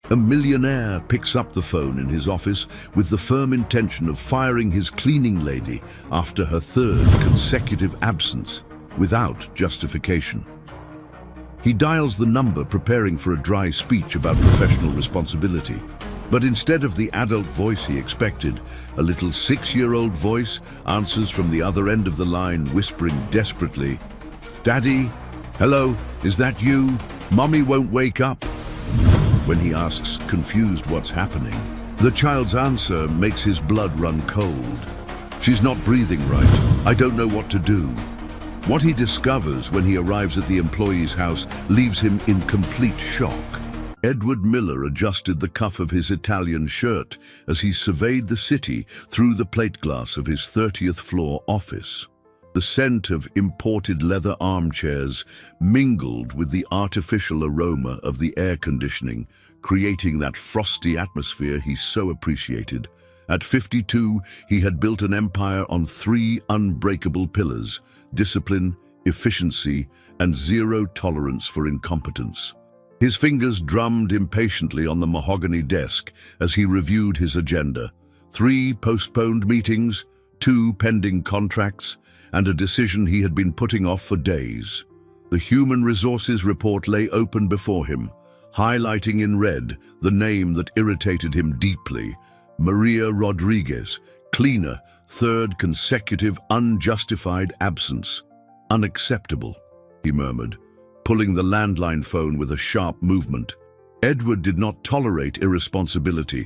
A millionaire picks up the phone in his office with the firm intention of firing his cleaning lady after her third consecutive absence, without justification. He dials the number preparing for a dry speech about professional responsibility. But instead of the adult voice he expected, a little 6-year-old voice answers from the other end of the line, whispering desperately, "Daddy? Hello? Is that you? Mommy won't wake up." When he asks, confused, what's happening, the child's answer makes his blood run cold. "She's not breathing right. I don't know what to do." What he discovers when he arrives at the employee's house leaves him in complete shock. Edward Miller adjusted the cuff of his Italian shirt as he surveyed the city through the plate glass of his 30th floor office. The scent of imported leather armchairs mingled with the artificial aroma of the air conditioning, creating that frosty atmosphere he so appreciated. At 52, he had built an empire on 3 unbreakable pillars: discipline, efficiency, and zero tolerance for incompetence. His fingers drummed impatiently on the mahogany desk as he reviewed his agenda. 3 postponed meetings, 2 pending contracts, and a decision he had been putting off for days. The human resources report lay open before him, highlighting in red the name that irritated him deeply: Maria Rodriguez, cleaner, 3rd consecutive unjustified absence. "Unacceptable," he murmured, pulling the landline phone with a sharp movement. Edward did not tolerate irresponsibility,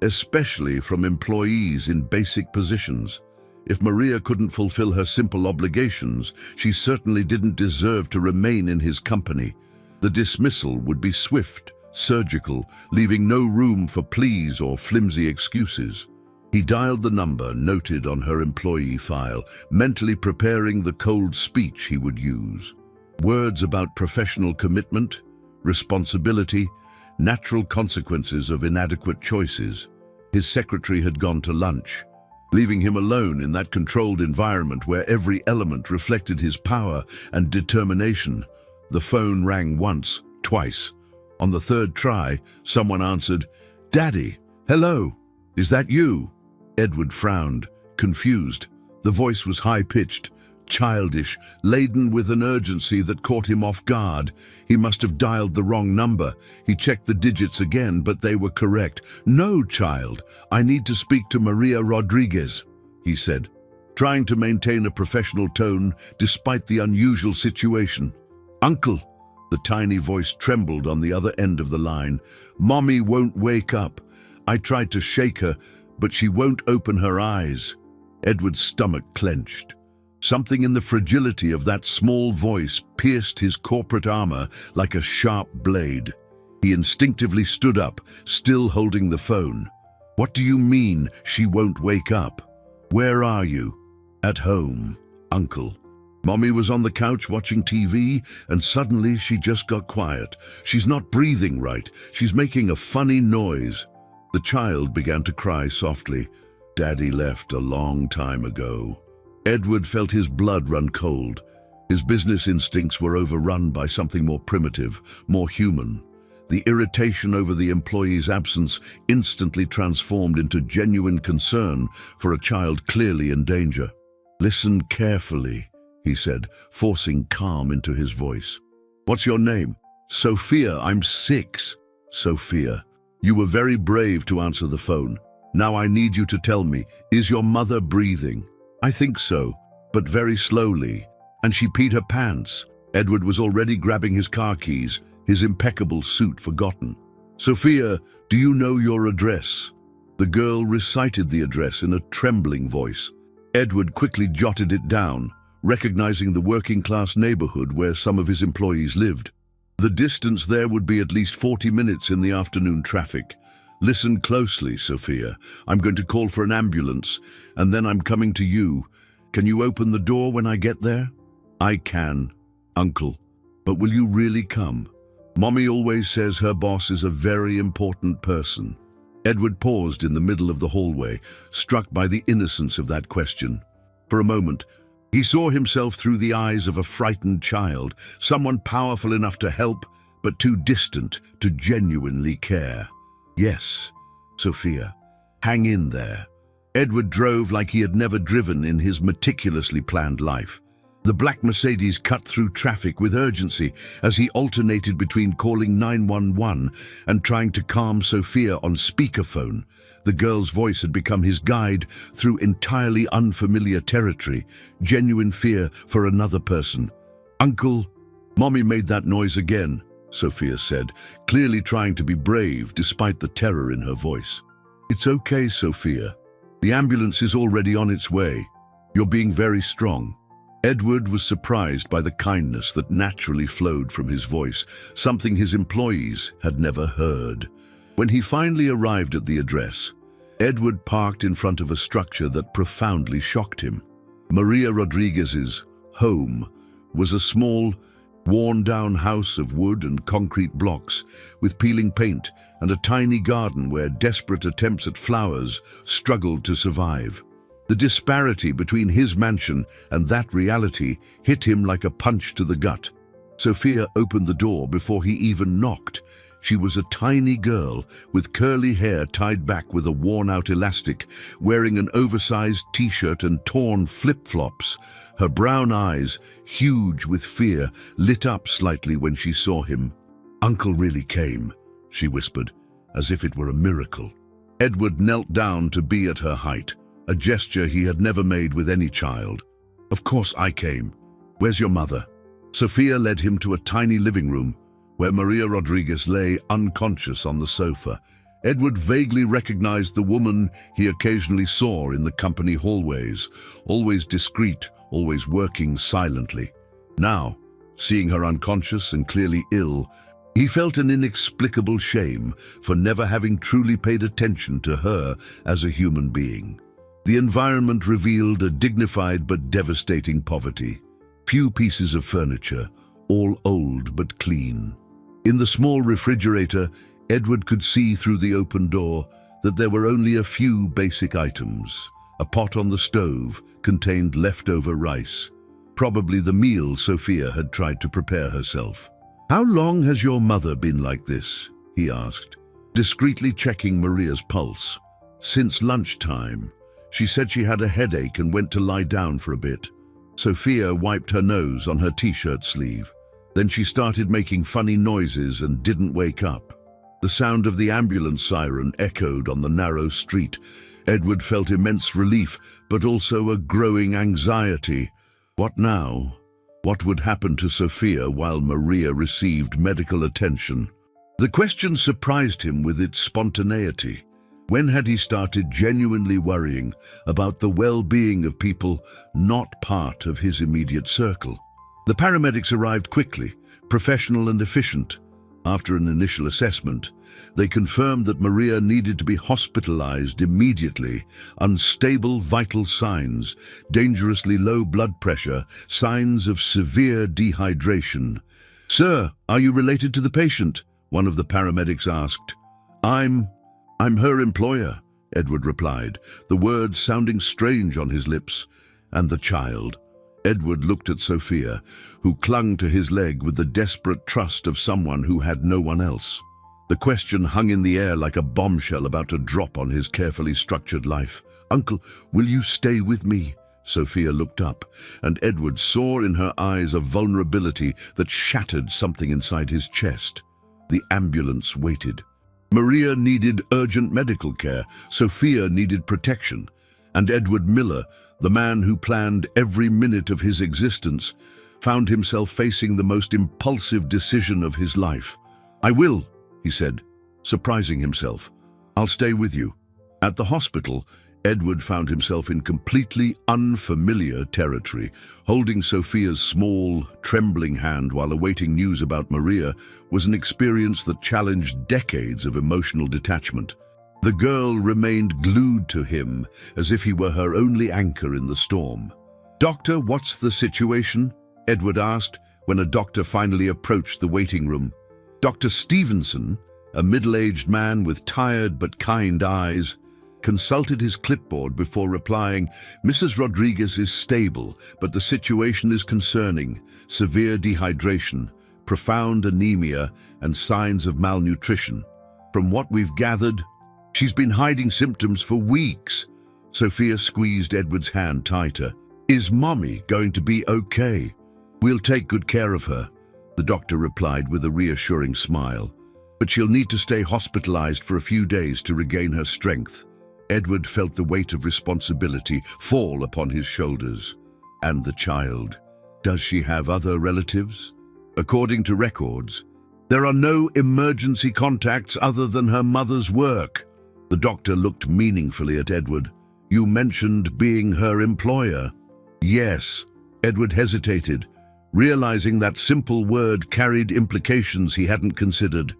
especially from employees in basic positions. If Maria couldn't fulfill her simple obligations, she certainly didn't deserve to remain in his company. The dismissal would be swift, surgical, leaving no room for pleas or flimsy excuses. He dialed the number noted on her employee file, mentally preparing the cold speech he would use. Words about professional commitment, responsibility, natural consequences of inadequate choices. His secretary had gone to lunch, leaving him alone in that controlled environment where every element reflected his power and determination. The phone rang once, twice. On the 3rd try, someone answered, "Daddy, hello, is that you?" Edward frowned, confused. The voice was high-pitched, childish, laden with an urgency that caught him off guard. He must have dialed the wrong number. He checked the digits again, but they were correct. "No, child, I need to speak to Maria Rodriguez," he said, trying to maintain a professional tone despite the unusual situation. "Uncle," the tiny voice trembled on the other end of the line, "Mommy won't wake up. I tried to shake her, but she won't open her eyes." Edward's stomach clenched. Something in the fragility of that small voice pierced his corporate armor like a sharp blade. He instinctively stood up, still holding the phone. "What do you mean, she won't wake up? Where are you?" "At home, Uncle." Mommy was on the couch watching TV, and suddenly she just got quiet. "She's not breathing right. She's making a funny noise." The child began to cry softly. "Daddy left a long time ago." Edward felt his blood run cold. His business instincts were overrun by something more primitive, more human. The irritation over the employee's absence instantly transformed into genuine concern for a child clearly in danger. "Listen carefully," he said, forcing calm into his voice. "What's your name?" "Sophia, I'm 6. "Sophia, you were very brave to answer the phone. Now I need you to tell me, is your mother breathing?" "I think so, but very slowly. And she peed her pants." Edward was already grabbing his car keys, his impeccable suit forgotten. "Sophia, do you know your address?" The girl recited the address in a trembling voice. Edward quickly jotted it down, recognizing the working-class neighborhood where some of his employees lived. The distance there would be at least 40 minutes in the afternoon traffic. "Listen closely, Sophia. I'm going to call for an ambulance, and then I'm coming to you. Can you open the door when I get there?" "I can, Uncle. But will you really come? Mommy always says her boss is a very important person." Edward paused in the middle of the hallway, struck by the innocence of that question. For a moment, he saw himself through the eyes of a frightened child, someone powerful enough to help, but too distant to genuinely care. Yes, Sophia, hang in there. Edward drove like he had never driven in his meticulously planned life. The black Mercedes cut through traffic with urgency as he alternated between calling 911 and trying to calm Sophia on speakerphone. The girl's voice had become his guide through entirely unfamiliar territory, genuine fear for another person. "Uncle, Mommy made that noise again," Sophia said, clearly trying to be brave despite the terror in her voice. "It's okay, Sophia. The ambulance is already on its way. You're being very strong." Edward was surprised by the kindness that naturally flowed from his voice, something his employees had never heard. When he finally arrived at the address, Edward parked in front of a structure that profoundly shocked him. Maria Rodriguez's home was a small, worn-down house of wood and concrete blocks, with peeling paint and a tiny garden where desperate attempts at flowers struggled to survive. The disparity between his mansion and that reality hit him like a punch to the gut. Sophia opened the door before he even knocked. She was a tiny girl with curly hair tied back with a worn-out elastic, wearing an oversized t-shirt and torn flip-flops. Her brown eyes, huge with fear, lit up slightly when she saw him. "Uncle really came," she whispered, as if it were a miracle. Edward knelt down to be at her height, a gesture he had never made with any child. "Of course I came. Where's your mother?" Sophia led him to a tiny living room, where Maria Rodriguez lay unconscious on the sofa. Edward vaguely recognized the woman he occasionally saw in the company hallways, always discreet, always working silently. Now, seeing her unconscious and clearly ill, he felt an inexplicable shame for never having truly paid attention to her as a human being. The environment revealed a dignified but devastating poverty. Few pieces of furniture, all old but clean. In the small refrigerator, Edward could see through the open door that there were only a few basic items. A pot on the stove contained leftover rice, probably the meal Sophia had tried to prepare herself. "How long has your mother been like this?" he asked, discreetly checking Maria's pulse. "Since lunchtime. She said she had a headache and went to lie down for a bit." Sophia wiped her nose on her t-shirt sleeve. Then she started making funny noises and didn't wake up. The sound of the ambulance siren echoed on the narrow street. Edward felt immense relief, but also a growing anxiety. What now? What would happen to Sophia while Maria received medical attention? The question surprised him with its spontaneity. When had he started genuinely worrying about the well-being of people not part of his immediate circle? The paramedics arrived quickly, professional and efficient. After an initial assessment, they confirmed that Maria needed to be hospitalized immediately. Unstable vital signs, dangerously low blood pressure, signs of severe dehydration. "Sir, are you related to the patient?" one of the paramedics asked. I'm her employer," Edward replied, the words sounding strange on his lips. "And the child?" Edward looked at Sophia, who clung to his leg with the desperate trust of someone who had no one else. The question hung in the air like a bombshell about to drop on his carefully structured life. "Uncle, will you stay with me?" Sophia looked up, and Edward saw in her eyes a vulnerability that shattered something inside his chest. The ambulance waited. Maria needed urgent medical care, Sophia needed protection, and Edward Miller, the man who planned every minute of his existence, found himself facing the most impulsive decision of his life. "I will," he said, surprising himself. "I'll stay with you." At the hospital, Edward found himself in completely unfamiliar territory. Holding Sophia's small, trembling hand while awaiting news about Maria was an experience that challenged decades of emotional detachment. The girl remained glued to him, as if he were her only anchor in the storm. "Doctor, what's the situation?" Edward asked when a doctor finally approached the waiting room. Dr. Stevenson, a middle-aged man with tired but kind eyes, consulted his clipboard before replying, "Mrs. Rodriguez is stable, but the situation is concerning. Severe dehydration, profound anemia, and signs of malnutrition." From what we've gathered, she's been hiding symptoms for weeks. Sophia squeezed Edward's hand tighter. Is Mommy going to be okay? We'll take good care of her, the doctor replied with a reassuring smile. But she'll need to stay hospitalized for a few days to regain her strength. Edward felt the weight of responsibility fall upon his shoulders. And the child? Does she have other relatives? According to records, there are no emergency contacts other than her mother's work. The doctor looked meaningfully at Edward. You mentioned being her employer. Yes. Edward hesitated, realizing that simple word carried implications he hadn't considered.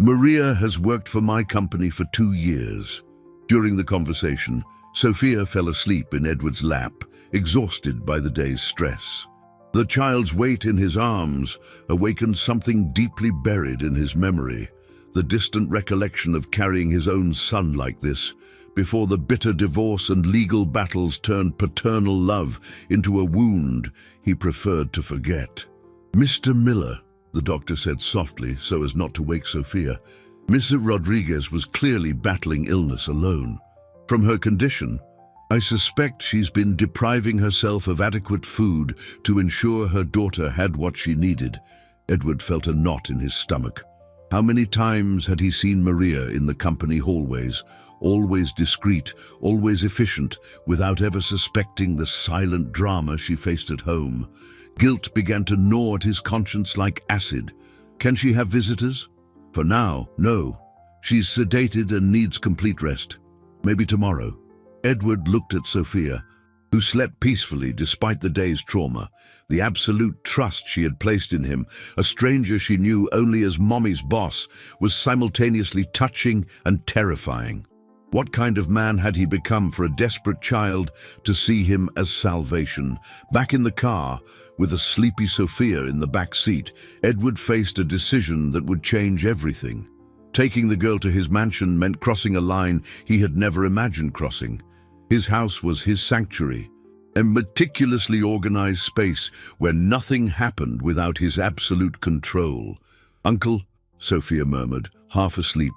Maria has worked for my company for 2 years. During the conversation, Sophia fell asleep in Edward's lap, exhausted by the day's stress. The child's weight in his arms awakened something deeply buried in his memory, the distant recollection of carrying his own son like this, before the bitter divorce and legal battles turned paternal love into a wound he preferred to forget. Mr. Miller, the doctor said softly so as not to wake Sophia. Mrs. Rodriguez was clearly battling illness alone. From her condition, I suspect she's been depriving herself of adequate food to ensure her daughter had what she needed. Edward felt a knot in his stomach. How many times had he seen Maria in the company hallways, always discreet, always efficient, without ever suspecting the silent drama she faced at home? Guilt began to gnaw at his conscience like acid. Can she have visitors? For now, no. She's sedated and needs complete rest. Maybe tomorrow. Edward looked at Sophia, who slept peacefully despite the day's trauma, the absolute trust she had placed in him. A stranger she knew only as Mommy's boss was simultaneously touching and terrifying. What kind of man had he become for a desperate child to see him as salvation? Back in the car, with a sleepy Sophia in the back seat, Edward faced a decision that would change everything. Taking the girl to his mansion meant crossing a line he had never imagined crossing. His house was his sanctuary, a meticulously organized space where nothing happened without his absolute control. "Uncle," Sophia murmured, half asleep,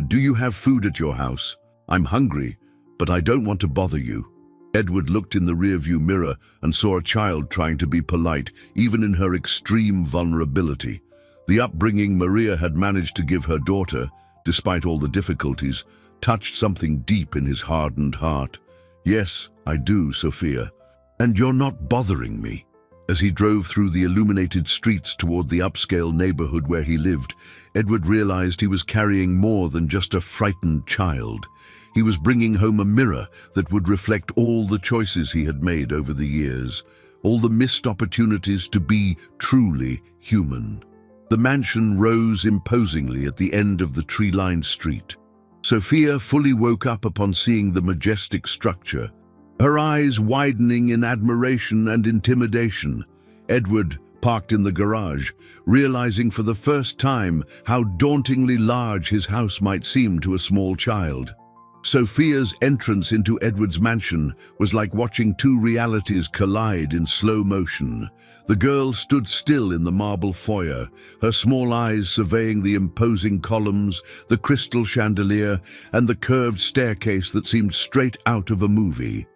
"do you have food at your house? I'm hungry, but I don't want to bother you." Edward looked in the rearview mirror and saw a child trying to be polite, even in her extreme vulnerability. The upbringing Maria had managed to give her daughter, despite all the difficulties, touched something deep in his hardened heart. "Yes, I do, Sophia. And you're not bothering me." As he drove through the illuminated streets toward the upscale neighborhood where he lived, Edward realized he was carrying more than just a frightened child. He was bringing home a mirror that would reflect all the choices he had made over the years, all the missed opportunities to be truly human. The mansion rose imposingly at the end of the tree-lined street. Sophia fully woke up upon seeing the majestic structure, her eyes widening in admiration and intimidation. Edward parked in the garage, realizing for the first time how dauntingly large his house might seem to a small child. Sophia's entrance into Edward's mansion was like watching two realities collide in slow motion. The girl stood still in the marble foyer, her small eyes surveying the imposing columns, the crystal chandelier, and the curved staircase that seemed straight out of a movie.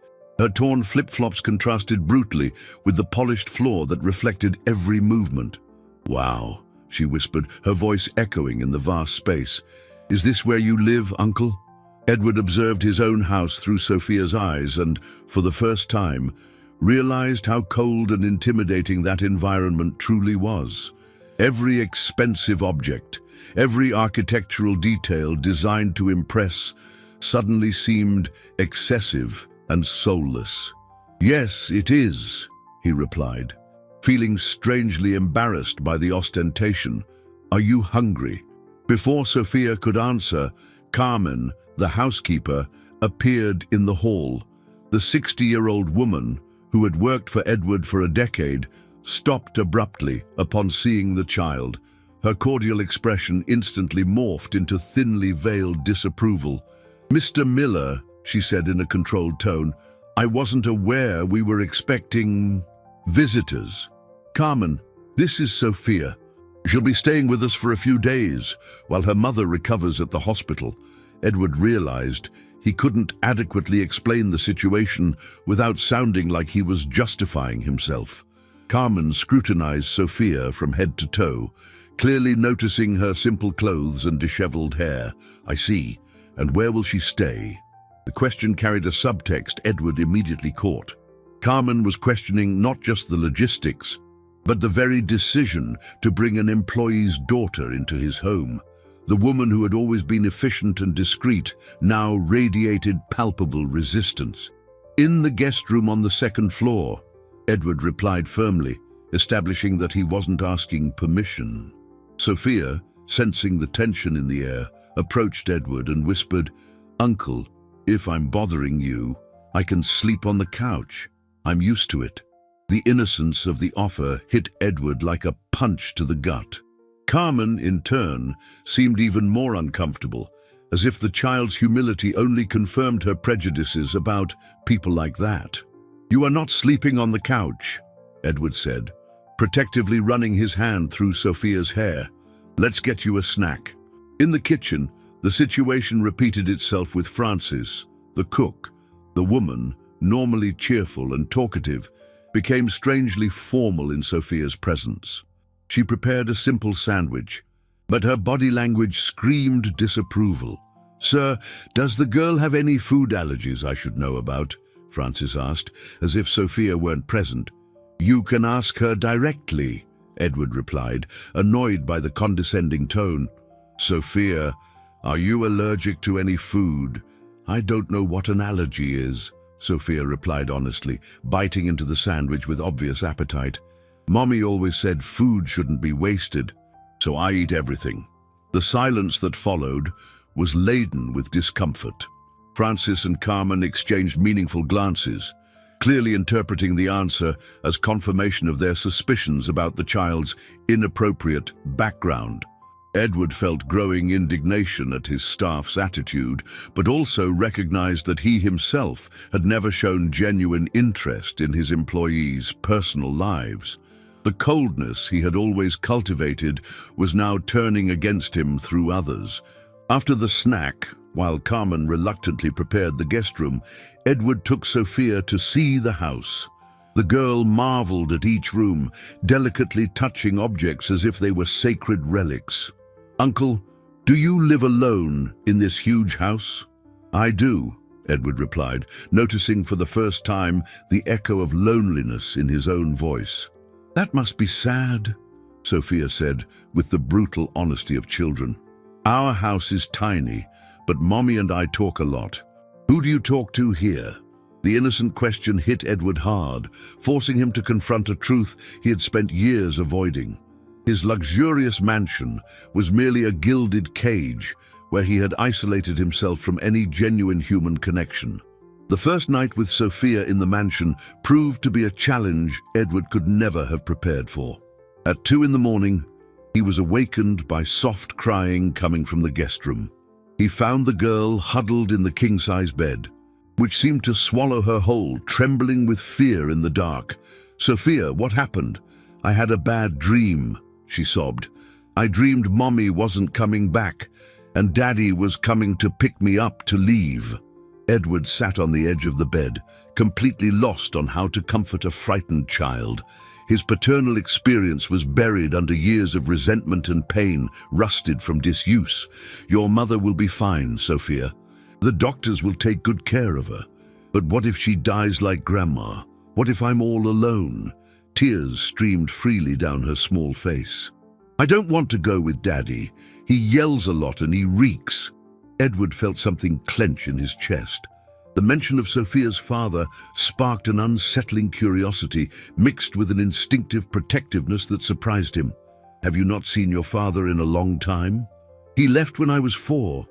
Her torn flip-flops contrasted brutally with the polished floor that reflected every movement. "Wow," she whispered, her voice echoing in the vast space. "Is this where you live, Uncle?" Edward observed his own house through Sophia's eyes and, for the first time, realized how cold and intimidating that environment truly was. Every expensive object, every architectural detail designed to impress, suddenly seemed excessive and soulless. "Yes, it is," he replied, feeling strangely embarrassed by the ostentation. "Are you hungry?" Before Sophia could answer, Carmen, the housekeeper, appeared in the hall. The 60-year-old woman, who had worked for Edward for a decade, stopped abruptly upon seeing the child. Her cordial expression instantly morphed into thinly veiled disapproval. "Mr. Miller," she said in a controlled tone, "I wasn't aware we were expecting visitors." "Carmen, this is Sophia." She'll be staying with us for a few days, while her mother recovers at the hospital. Edward realized he couldn't adequately explain the situation without sounding like he was justifying himself. Carmen scrutinized Sophia from head to toe, clearly noticing her simple clothes and disheveled hair. "I see. And where will she stay?" The question carried a subtext Edward immediately caught. Carmen was questioning not just the logistics, but the very decision to bring an employee's daughter into his home. The woman who had always been efficient and discreet now radiated palpable resistance. "In the guest room on the second floor," Edward replied firmly, establishing that he wasn't asking permission. Sophia, sensing the tension in the air, approached Edward and whispered, "Uncle, if I'm bothering you, I can sleep on the couch. I'm used to it." The innocence of the offer hit Edward like a punch to the gut. Carmen, in turn, seemed even more uncomfortable, as if the child's humility only confirmed her prejudices about people like that. "You are not sleeping on the couch," Edward said, protectively running his hand through Sophia's hair. "Let's get you a snack." In the kitchen, the situation repeated itself with Frances, the cook. The woman, normally cheerful and talkative, became strangely formal in Sophia's presence. She prepared a simple sandwich, but her body language screamed disapproval. "Sir, does the girl have any food allergies I should know about?" Frances asked, as if Sophia weren't present. "You can ask her directly," Edward replied, annoyed by the condescending tone. "Sophia, are you allergic to any food?" "I don't know what an allergy is," Sophia replied honestly, biting into the sandwich with obvious appetite. "Mommy always said food shouldn't be wasted, so I eat everything." The silence that followed was laden with discomfort. Frances and Carmen exchanged meaningful glances, clearly interpreting the answer as confirmation of their suspicions about the child's inappropriate background. Edward felt growing indignation at his staff's attitude, but also recognized that he himself had never shown genuine interest in his employees' personal lives. The coldness he had always cultivated was now turning against him through others. After the snack, while Carmen reluctantly prepared the guest room, Edward took Sophia to see the house. The girl marveled at each room, delicately touching objects as if they were sacred relics. "Uncle, do you live alone in this huge house?" "I do," Edward replied, noticing for the first time the echo of loneliness in his own voice. "That must be sad," Sophia said, with the brutal honesty of children. "Our house is tiny, but Mommy and I talk a lot." "Who do you talk to here?" The innocent question hit Edward hard, forcing him to confront a truth he had spent years avoiding. His luxurious mansion was merely a gilded cage where he had isolated himself from any genuine human connection. The first night with Sophia in the mansion proved to be a challenge Edward could never have prepared for. At 2 in the morning, he was awakened by soft crying coming from the guest room. He found the girl huddled in the king-size bed, which seemed to swallow her whole, trembling with fear in the dark. "Sophia, what happened?" "I had a bad dream," she sobbed. "I dreamed Mommy wasn't coming back, and Daddy was coming to pick me up to leave." Edward sat on the edge of the bed, completely lost on how to comfort a frightened child. His paternal experience was buried under years of resentment and pain, rusted from disuse. "Your mother will be fine, Sophia. The doctors will take good care of her. But what if she dies like Grandma? What if I'm all alone?" Tears streamed freely down her small face. "I don't want to go with Daddy. He yells a lot and he reeks." Edward felt something clench in his chest. The mention of Sophia's father sparked an unsettling curiosity mixed with an instinctive protectiveness that surprised him. "Have you not seen your father in a long time?" "He left when I was 4.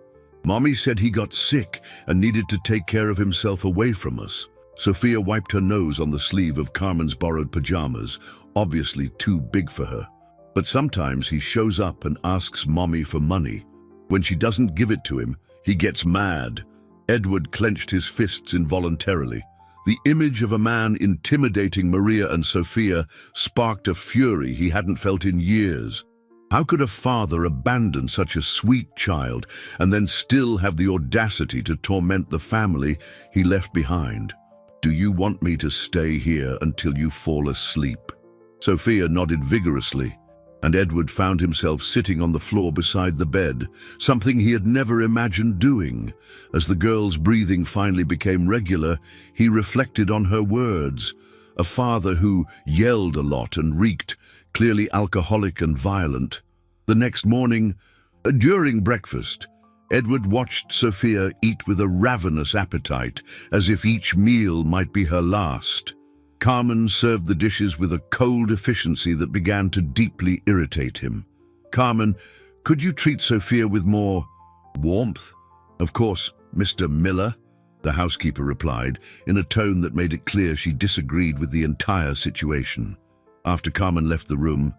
Mommy said he got sick and needed to take care of himself away from us." Sophia wiped her nose on the sleeve of Carmen's borrowed pajamas, obviously too big for her. "But sometimes he shows up and asks Mommy for money. When she doesn't give it to him, he gets mad." Edward clenched his fists involuntarily. The image of a man intimidating Maria and Sophia sparked a fury he hadn't felt in years. How could a father abandon such a sweet child and then still have the audacity to torment the family he left behind? Do you want me to stay here until you fall asleep? Sophia nodded vigorously, and Edward found himself sitting on the floor beside the bed, something he had never imagined doing. As the girl's breathing finally became regular, he reflected on her words. A father who yelled a lot and reeked, clearly alcoholic and violent. The next morning, during breakfast, Edward watched Sophia eat with a ravenous appetite, as if each meal might be her last. Carmen served the dishes with a cold efficiency that began to deeply irritate him. "Carmen, could you treat Sophia with more warmth?" "Of course, Mr. Miller," the housekeeper replied, in a tone that made it clear she disagreed with the entire situation. After Carmen left the room,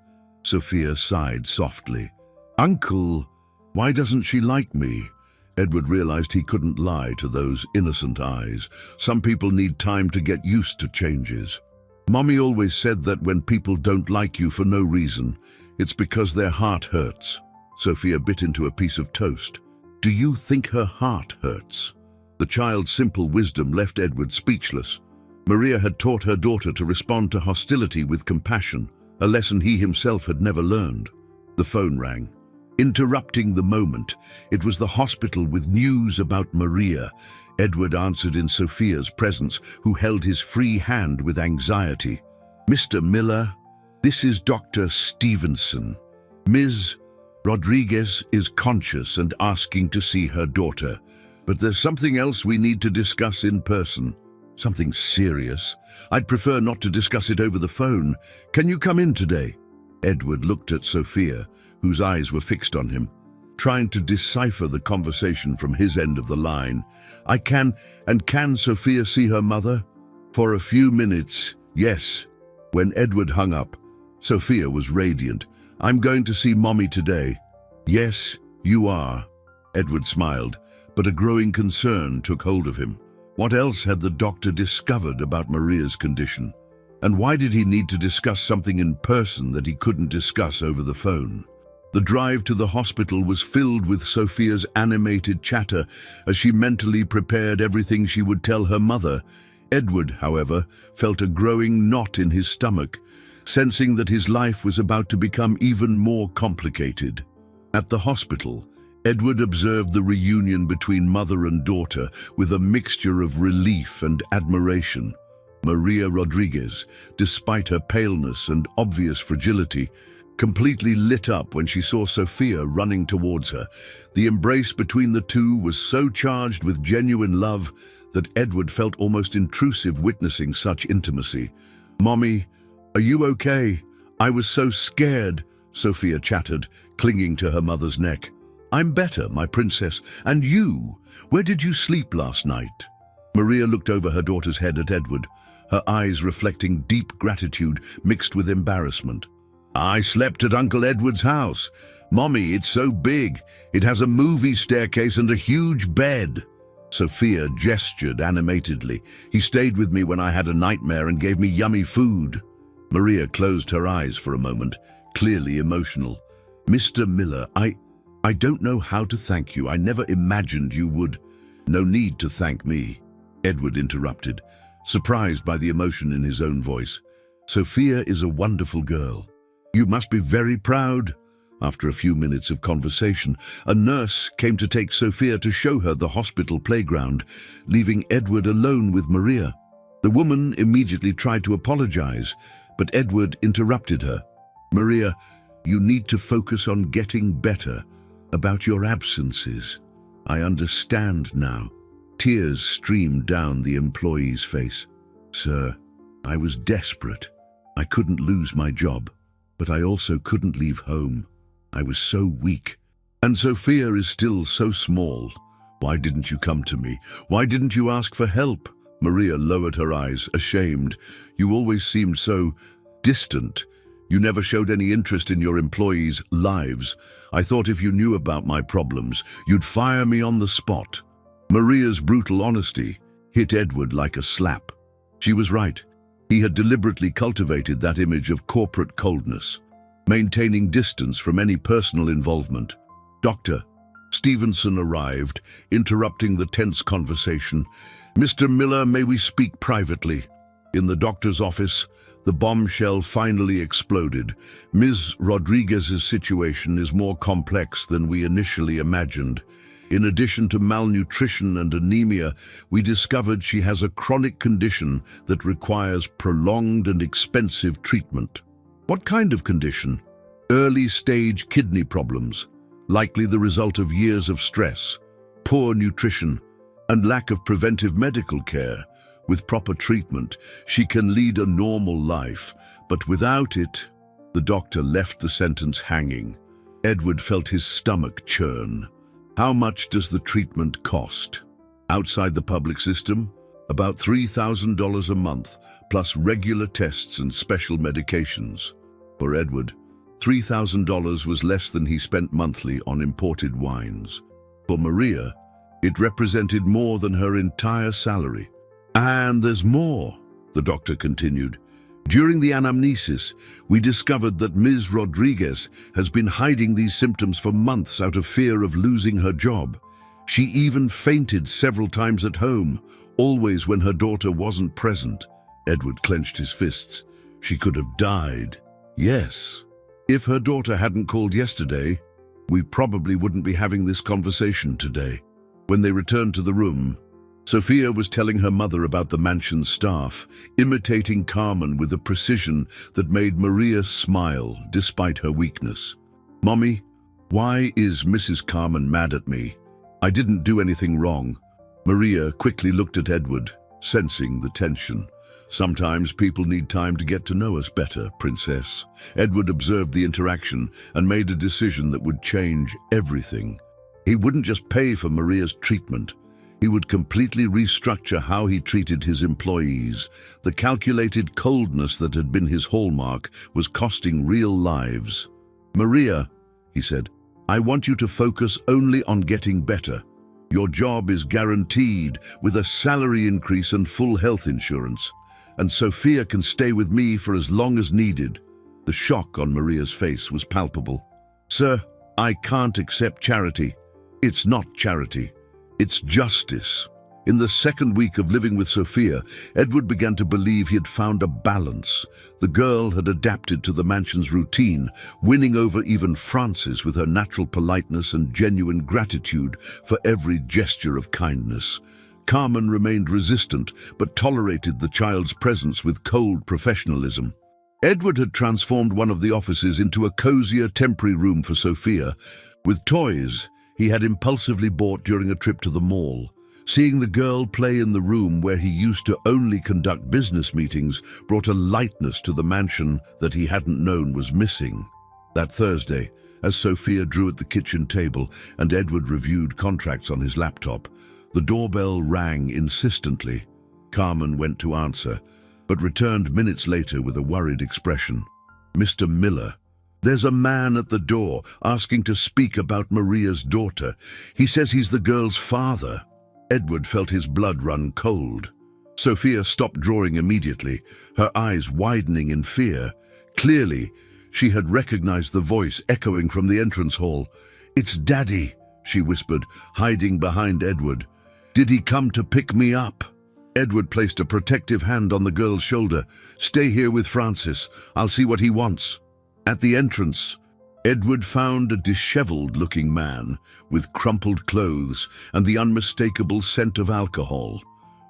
Sophia sighed softly. "Uncle, why doesn't she like me?" Edward realized he couldn't lie to those innocent eyes. Some people need time to get used to changes. "Mommy always said that when people don't like you for no reason, it's because their heart hurts." Sophia bit into a piece of toast. "Do you think her heart hurts?" The child's simple wisdom left Edward speechless. Maria had taught her daughter to respond to hostility with compassion, a lesson he himself had never learned. The phone rang. Interrupting the moment, it was the hospital with news about Maria. Edward answered in Sophia's presence, who held his free hand with anxiety. "Mr. Miller, this is Dr. Stevenson. Ms. Rodriguez is conscious and asking to see her daughter. But there's something else we need to discuss in person. Something serious. I'd prefer not to discuss it over the phone. Can you come in today?" Edward looked at Sophia, whose eyes were fixed on him, trying to decipher the conversation from his end of the line. Can Sophia see her mother?" "For a few minutes, yes." When Edward hung up, Sophia was radiant. "I'm going to see Mommy today." "Yes, you are." Edward smiled, but a growing concern took hold of him. What else had the doctor discovered about Maria's condition? And why did he need to discuss something in person that he couldn't discuss over the phone? The drive to the hospital was filled with Sophia's animated chatter as she mentally prepared everything she would tell her mother. Edward, however, felt a growing knot in his stomach, sensing that his life was about to become even more complicated. At the hospital, Edward observed the reunion between mother and daughter with a mixture of relief and admiration. Maria Rodriguez, despite her paleness and obvious fragility, completely lit up when she saw Sophia running towards her. The embrace between the two was so charged with genuine love that Edward felt almost intrusive witnessing such intimacy. "Mommy, are you okay? I was so scared," Sophia chattered, clinging to her mother's neck. "I'm better, my princess. And you? Where did you sleep last night?" Maria looked over her daughter's head at Edward, her eyes reflecting deep gratitude mixed with embarrassment. "I slept at Uncle Edward's house. Mommy, it's so big. It has a movie staircase and a huge bed." Sophia gestured animatedly. "He stayed with me when I had a nightmare and gave me yummy food." Maria closed her eyes for a moment, clearly emotional. "Mr. Miller, I don't know how to thank you. I never imagined you would." "No need to thank me," Edward interrupted, surprised by the emotion in his own voice. "Sophia is a wonderful girl. You must be very proud." After a few minutes of conversation, a nurse came to take Sophia to show her the hospital playground, leaving Edward alone with Maria. The woman immediately tried to apologize, but Edward interrupted her. "Maria, you need to focus on getting better. About your absences. I understand now." Tears streamed down the employee's face. "Sir, I was desperate. I couldn't lose my job. But I also couldn't leave home. I was so weak. And Sophia is still so small. Why didn't you come to me? Why didn't you ask for help?" Maria lowered her eyes, ashamed. "You always seemed so distant. You never showed any interest in your employees' lives. I thought if you knew about my problems, you'd fire me on the spot." Maria's brutal honesty hit Edward like a slap. She was right. He had deliberately cultivated that image of corporate coldness. maintaining distance from any personal involvement. Dr. Stevenson arrived, interrupting the tense conversation. "Mr. Miller, may we speak privately?" In the doctor's office, the bombshell finally exploded. Ms. Rodriguez's situation is more complex than we initially imagined. In addition to malnutrition and anemia, we discovered she has a chronic condition that requires prolonged and expensive treatment. What kind of condition? Early-stage kidney problems, likely the result of years of stress, poor nutrition, and lack of preventive medical care. With proper treatment, she can lead a normal life, but without it, the doctor left the sentence hanging. Edward felt his stomach churn. How much does the treatment cost? Outside the public system, about $3,000 a month, plus regular tests and special medications. For Edward, $3,000 was less than he spent monthly on imported wines. For Maria, it represented more than her entire salary. "And there's more," the doctor continued. "During the anamnesis, we discovered that Ms. Rodriguez has been hiding these symptoms for months out of fear of losing her job. She even fainted several times at home, always when her daughter wasn't present." Edward clenched his fists. She could have died. Yes. If her daughter hadn't called yesterday, we probably wouldn't be having this conversation today. When they returned to the room, Sophia was telling her mother about the mansion's staff, imitating Carmen with a precision that made Maria smile despite her weakness. "Mommy, why is Mrs. Carmen mad at me? I didn't do anything wrong." Maria quickly looked at Edward, sensing the tension. "Sometimes people need time to get to know us better, Princess." Edward observed the interaction and made a decision that would change everything. He wouldn't just pay for Maria's treatment. He would completely restructure how he treated his employees. The calculated coldness that had been his hallmark was costing real lives. "Maria," he said, "I want you to focus only on getting better. Your job is guaranteed with a salary increase and full health insurance. And Sophia can stay with me for as long as needed." The shock on Maria's face was palpable. "Sir, I can't accept charity. It's not charity. It's justice." In the second week of living with Sophia, Edward began to believe he had found a balance. The girl had adapted to the mansion's routine, winning over even Frances with her natural politeness and genuine gratitude for every gesture of kindness. Carmen remained resistant, but tolerated the child's presence with cold professionalism. Edward had transformed one of the offices into a cozier temporary room for Sophia, with toys he had impulsively bought during a trip to the mall. Seeing the girl play in the room where he used to only conduct business meetings brought a lightness to the mansion that he hadn't known was missing. That Thursday, as Sophia drew at the kitchen table and Edward reviewed contracts on his laptop, the doorbell rang insistently. Carmen went to answer, but returned minutes later with a worried expression. "Mr. Miller, there's a man at the door asking to speak about Maria's daughter. He says he's the girl's father." Edward felt his blood run cold. Sophia stopped drawing immediately, her eyes widening in fear. Clearly, she had recognized the voice echoing from the entrance hall. "It's Daddy," she whispered, hiding behind Edward. "Did he come to pick me up?" Edward placed a protective hand on the girl's shoulder. "Stay here with Francis. I'll see what he wants." At the entrance, Edward found a disheveled-looking man with crumpled clothes and the unmistakable scent of alcohol.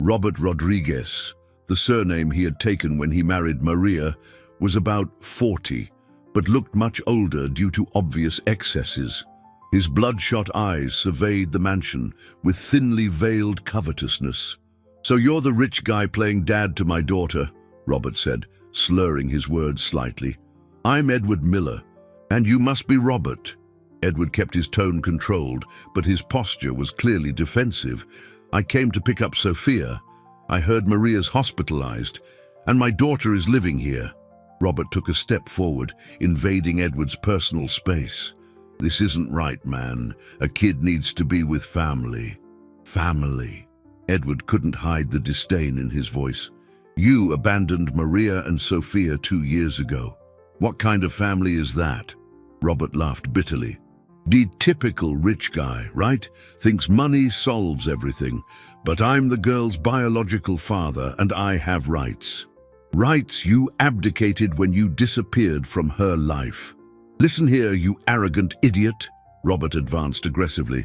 Robert Rodriguez, the surname he had taken when he married Maria, was about 40, but looked much older due to obvious excesses. His bloodshot eyes surveyed the mansion with thinly veiled covetousness. "So you're the rich guy playing dad to my daughter," Robert said, slurring his words slightly. "I'm Edward Miller, and you must be Robert." Edward kept his tone controlled, but his posture was clearly defensive. "I came to pick up Sophia. I heard Maria's hospitalized, and my daughter is living here." Robert took a step forward, invading Edward's personal space. "This isn't right, man. A kid needs to be with family." "Family." Edward couldn't hide the disdain in his voice. "You abandoned Maria and Sophia 2 years ago. What kind of family is that? Robert laughed bitterly. The typical rich guy, right? Thinks money solves everything. But I'm the girl's biological father and I have rights. Rights you abdicated when you disappeared from her life. Listen here, you arrogant idiot. Robert advanced aggressively.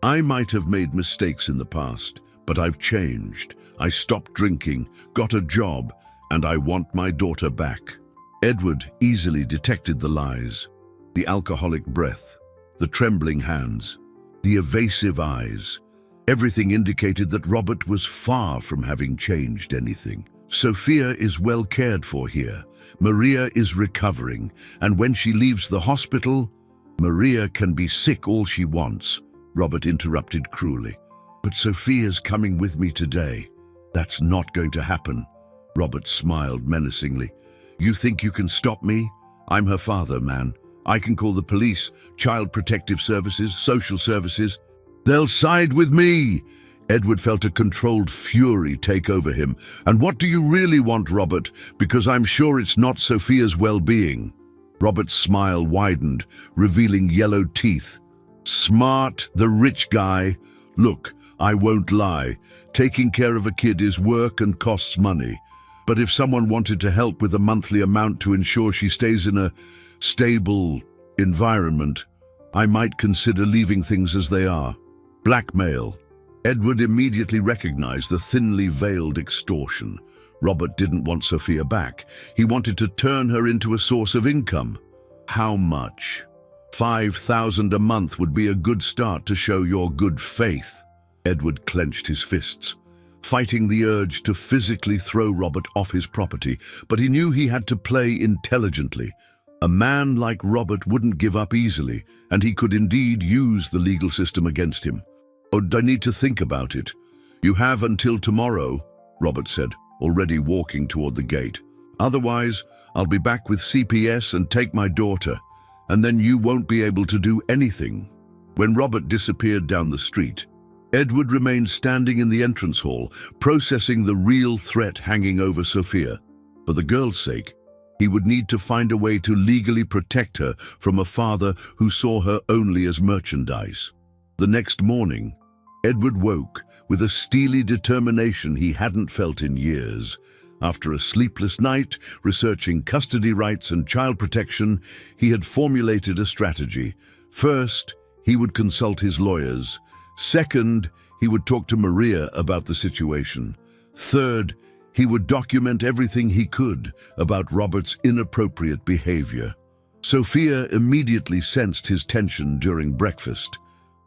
I might have made mistakes in the past, but I've changed. I stopped drinking, got a job, and I want my daughter back. Edward easily detected the lies. The alcoholic breath, the trembling hands, the evasive eyes. Everything indicated that Robert was far from having changed anything. Sophia is well cared for here. Maria is recovering, and when she leaves the hospital, Maria can be sick all she wants, Robert interrupted cruelly. But Sophia's coming with me today. That's not going to happen. Robert smiled menacingly. You think you can stop me? I'm her father, man. I can call the police, Child Protective Services, social services. They'll side with me. Edward felt a controlled fury take over him. And what do you really want, Robert? Because I'm sure it's not Sophia's well-being. Robert's smile widened, revealing yellow teeth. Smart, the rich guy. Look, I won't lie. Taking care of a kid is work and costs money. But if someone wanted to help with a monthly amount to ensure she stays in a stable environment, I might consider leaving things as they are. Blackmail. Edward immediately recognized the thinly veiled extortion. Robert didn't want Sophia back. He wanted to turn her into a source of income. How much? 5,000 a month would be a good start to show your good faith. Edward clenched his fists, fighting the urge to physically throw Robert off his property, but he knew he had to play intelligently. A man like Robert wouldn't give up easily, and he could indeed use the legal system against him. I need to think about it. You have until tomorrow, Robert said, already walking toward the gate. Otherwise, I'll be back with CPS and take my daughter, and then you won't be able to do anything. When Robert disappeared down the street, Edward remained standing in the entrance hall, processing the real threat hanging over Sophia. For the girl's sake, he would need to find a way to legally protect her from a father who saw her only as merchandise. The next morning, Edward woke with a steely determination he hadn't felt in years. After a sleepless night, researching custody rights and child protection, he had formulated a strategy. First, he would consult his lawyers. Second, he would talk to Maria about the situation. Third, he would document everything he could about Robert's inappropriate behavior. Sophia immediately sensed his tension during breakfast.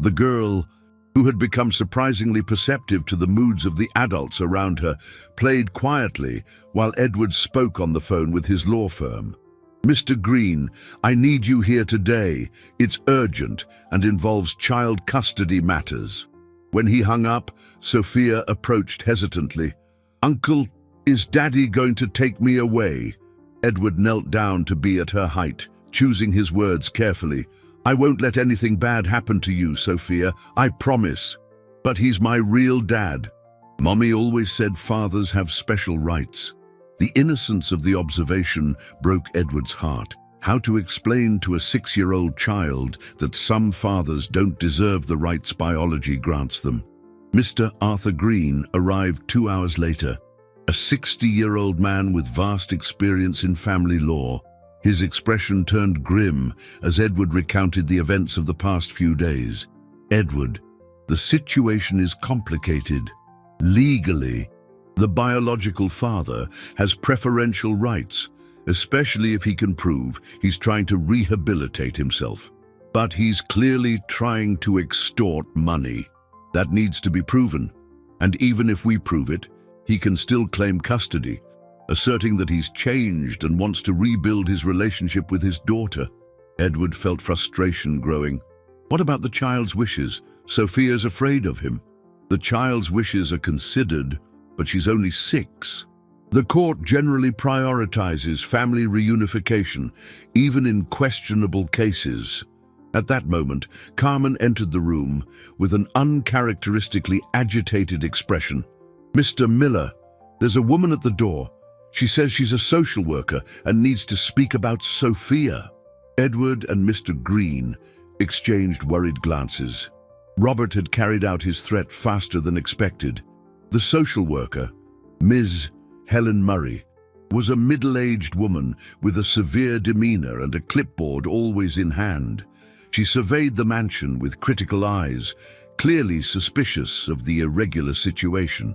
The girl, who had become surprisingly perceptive to the moods of the adults around her, played quietly while Edward spoke on the phone with his law firm. Mr. Green, I need you here today. It's urgent and involves child custody matters. When he hung up, Sophia approached hesitantly. Uncle, is Daddy going to take me away? Edward knelt down to be at her height, choosing his words carefully. I won't let anything bad happen to you, Sophia, I promise. But he's my real dad. Mommy always said fathers have special rights. The innocence of the observation broke Edward's heart. How to explain to a 6-year-old child that some fathers don't deserve the rights biology grants them? Mr. Arthur Green arrived 2 hours later, a 60-year-old man with vast experience in family law. His expression turned grim as Edward recounted the events of the past few days. Edward, the situation is complicated. Legally, the biological father has preferential rights, especially if he can prove he's trying to rehabilitate himself. But he's clearly trying to extort money. That needs to be proven. And even if we prove it, he can still claim custody, asserting that he's changed and wants to rebuild his relationship with his daughter. Edward felt frustration growing. What about the child's wishes? Sophia's afraid of him. The child's wishes are considered, but she's only 6. The court generally prioritizes family reunification, even in questionable cases. At that moment, Carmen entered the room with an uncharacteristically agitated expression. Mr. Miller, there's a woman at the door. She says she's a social worker and needs to speak about Sophia. Edward and Mr. Green exchanged worried glances. Robert had carried out his threat faster than expected. The social worker, Ms. Helen Murray, was a middle-aged woman with a severe demeanor and a clipboard always in hand. She surveyed the mansion with critical eyes, clearly suspicious of the irregular situation.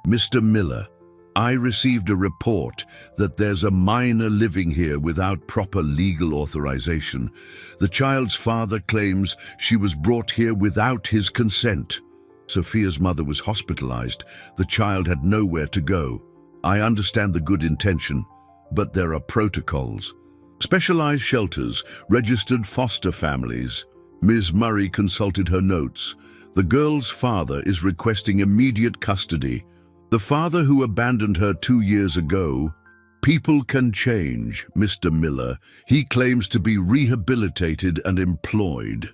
"Mr. Miller, I received a report that there's a minor living here without proper legal authorization. The child's father claims she was brought here without his consent. Sophia's mother was hospitalized. The child had nowhere to go. I understand the good intention, but there are protocols. Specialized shelters, registered foster families." Ms. Murray consulted her notes. "The girl's father is requesting immediate custody. The father who abandoned her 2 years ago. People can change, Mr. Miller. He claims to be rehabilitated and employed."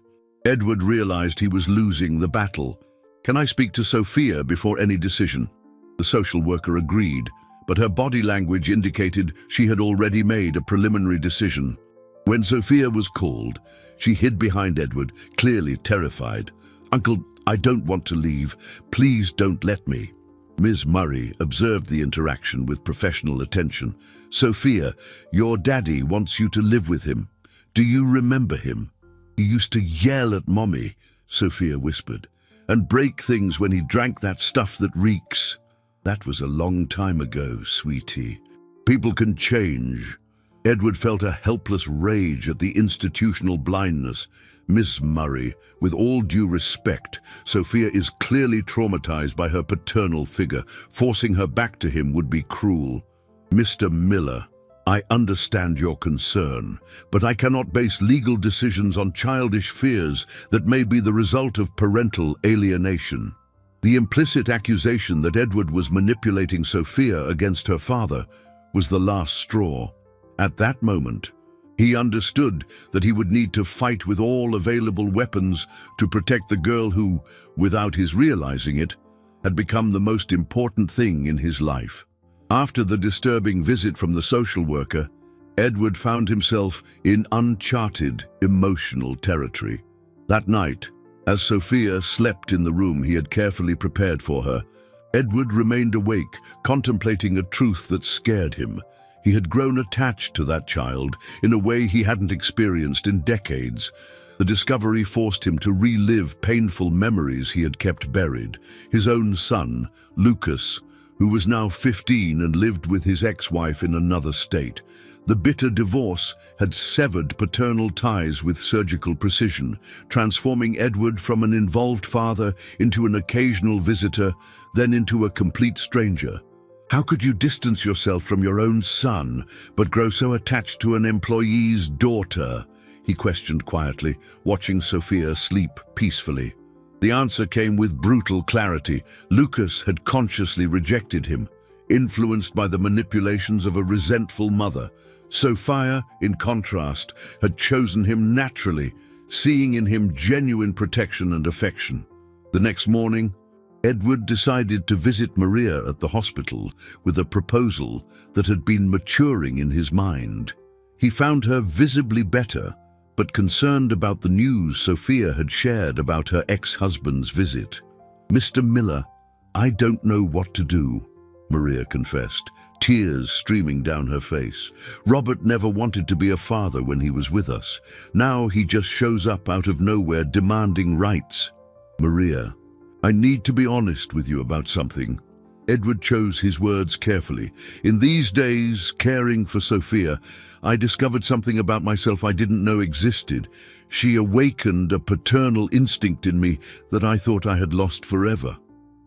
Edward realized he was losing the battle. "Can I speak to Sophia before any decision?" The social worker agreed, but her body language indicated she had already made a preliminary decision. When Sophia was called, she hid behind Edward, clearly terrified. "Uncle, I don't want to leave. Please don't let me." Ms. Murray observed the interaction with professional attention. "Sophia, your daddy wants you to live with him. Do you remember him? He used to yell at Mommy," Sophia whispered, "and break things when he drank that stuff that reeks." "That was a long time ago, sweetie. People can change." Edward felt a helpless rage at the institutional blindness. "Miss Murray, with all due respect, Sophia is clearly traumatized by her paternal figure. Forcing her back to him would be cruel. Mr. Miller, I understand your concern, but I cannot base legal decisions on childish fears that may be the result of parental alienation." The implicit accusation that Edward was manipulating Sophia against her father was the last straw. At that moment, he understood that he would need to fight with all available weapons to protect the girl who, without his realizing it, had become the most important thing in his life. After the disturbing visit from the social worker, Edward found himself in uncharted emotional territory. That night, as Sophia slept in the room he had carefully prepared for her, Edward remained awake, contemplating a truth that scared him. He had grown attached to that child in a way he hadn't experienced in decades. The discovery forced him to relive painful memories he had kept buried. His own son, Lucas, who was now 15 and lived with his ex-wife in another state. The bitter divorce had severed paternal ties with surgical precision, transforming Edward from an involved father into an occasional visitor, then into a complete stranger. How could you distance yourself from your own son, but grow so attached to an employee's daughter? He questioned quietly, watching Sophia sleep peacefully. The answer came with brutal clarity. Lucas had consciously rejected him, influenced by the manipulations of a resentful mother. Sophia, in contrast, had chosen him naturally, seeing in him genuine protection and affection. The next morning, Edward decided to visit Maria at the hospital with a proposal that had been maturing in his mind. He found her visibly better, but concerned about the news Sophia had shared about her ex-husband's visit. "Mr. Miller, I don't know what to do," Maria confessed, tears streaming down her face. "Robert never wanted to be a father when he was with us. Now he just shows up out of nowhere demanding rights." "Maria, I need to be honest with you about something." Edward chose his words carefully. "In these days, caring for Sophia, I discovered something about myself I didn't know existed. She awakened a paternal instinct in me that I thought I had lost forever."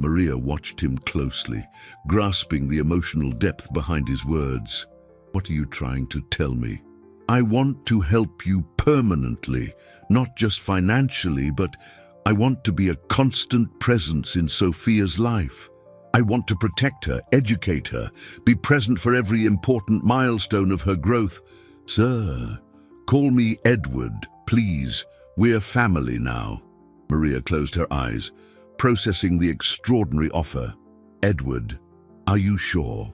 Maria watched him closely, grasping the emotional depth behind his words. "What are you trying to tell me?" "I want to help you permanently, not just financially, but I want to be a constant presence in Sophia's life. I want to protect her, educate her, be present for every important milestone of her growth." "Sir, call me Edward, please. We're family now." Maria closed her eyes, processing the extraordinary offer. "Edward, are you sure?"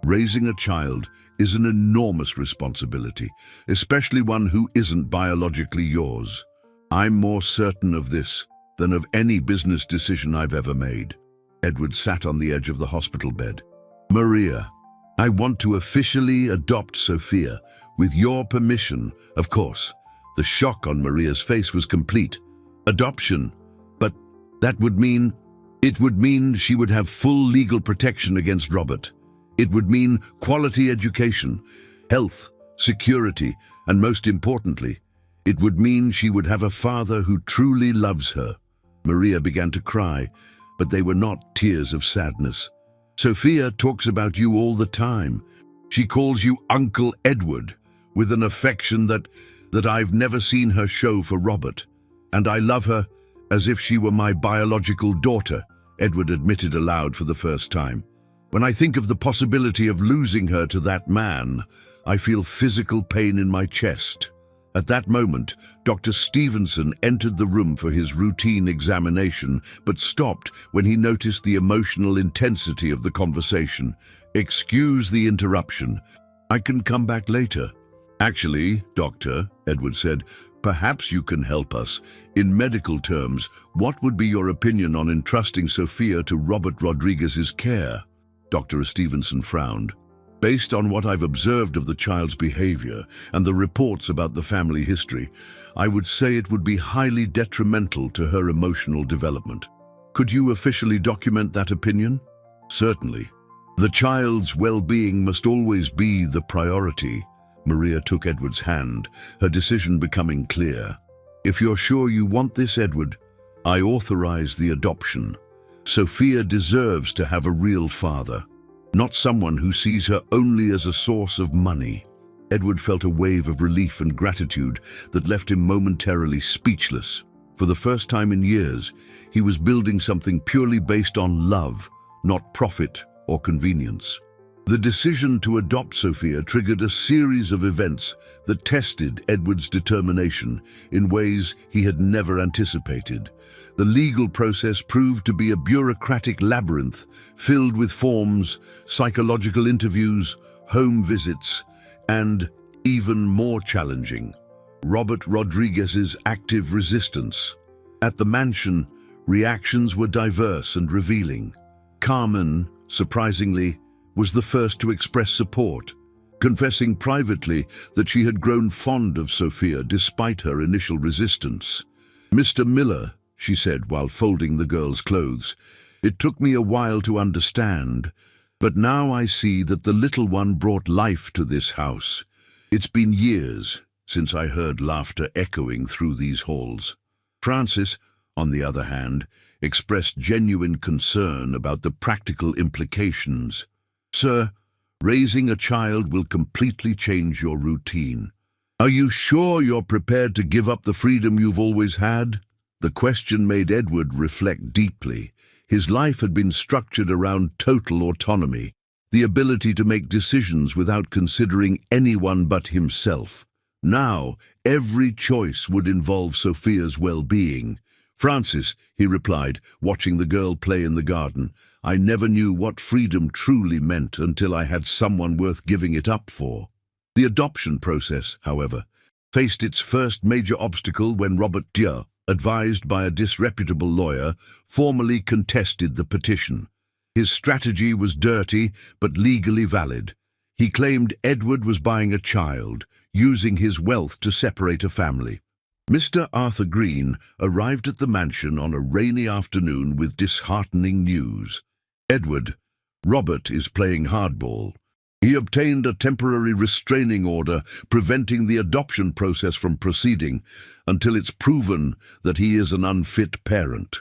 Raising a child is an enormous responsibility, especially one who isn't biologically yours. I'm more certain of this than of any business decision I've ever made. Edward sat on the edge of the hospital bed. Maria, I want to officially adopt Sophia, with your permission, of course. The shock on Maria's face was complete. Adoption? But that would mean... It would mean she would have full legal protection against Robert. It would mean quality education, health, security, and most importantly, it would mean she would have a father who truly loves her. Maria began to cry, but they were not tears of sadness. Sophia talks about you all the time. She calls you Uncle Edward, with an affection that I've never seen her show for Robert. And I love her as if she were my biological daughter, Edward admitted aloud for the first time. When I think of the possibility of losing her to that man, I feel physical pain in my chest. At that moment, Dr. Stevenson entered the room for his routine examination, but stopped when he noticed the emotional intensity of the conversation. Excuse the interruption. I can come back later. Actually, Doctor, Edward said, perhaps you can help us. In medical terms, what would be your opinion on entrusting Sophia to Robert Rodriguez's care? Dr. Stevenson frowned. Based on what I've observed of the child's behavior and the reports about the family history, I would say it would be highly detrimental to her emotional development. Could you officially document that opinion? Certainly. The child's well-being must always be the priority. Maria took Edward's hand, her decision becoming clear. If you're sure you want this, Edward, I authorize the adoption. Sophia deserves to have a real father, not someone who sees her only as a source of money. Edward felt a wave of relief and gratitude that left him momentarily speechless. For the first time in years, he was building something purely based on love, not profit or convenience. The decision to adopt Sophia triggered a series of events that tested Edward's determination in ways he had never anticipated. The legal process proved to be a bureaucratic labyrinth filled with forms, psychological interviews, home visits, and, even more challenging, Robert Rodriguez's active resistance. At the mansion, reactions were diverse and revealing. Carmen, surprisingly, was the first to express support, confessing privately that she had grown fond of Sophia despite her initial resistance. Mr. Miller, she said while folding the girl's clothes, it took me a while to understand, but now I see that the little one brought life to this house. It's been years since I heard laughter echoing through these halls. Francis, on the other hand, expressed genuine concern about the practical implications. Sir, raising a child will completely change your routine. Are you sure you're prepared to give up the freedom you've always had? The question made Edward reflect deeply. His life had been structured around total autonomy, the ability to make decisions without considering anyone but himself. Now, every choice would involve Sophia's well-being. Francis, he replied, watching the girl play in the garden, I never knew what freedom truly meant until I had someone worth giving it up for. The adoption process, however, faced its first major obstacle when Robert Dieu, advised by a disreputable lawyer, formally contested the petition. His strategy was dirty but legally valid. He claimed Edward was buying a child, using his wealth to separate a family. Mr. Arthur Green arrived at the mansion on a rainy afternoon with disheartening news. Edward, Robert is playing hardball. He obtained a temporary restraining order preventing the adoption process from proceeding until it's proven that he is an unfit parent.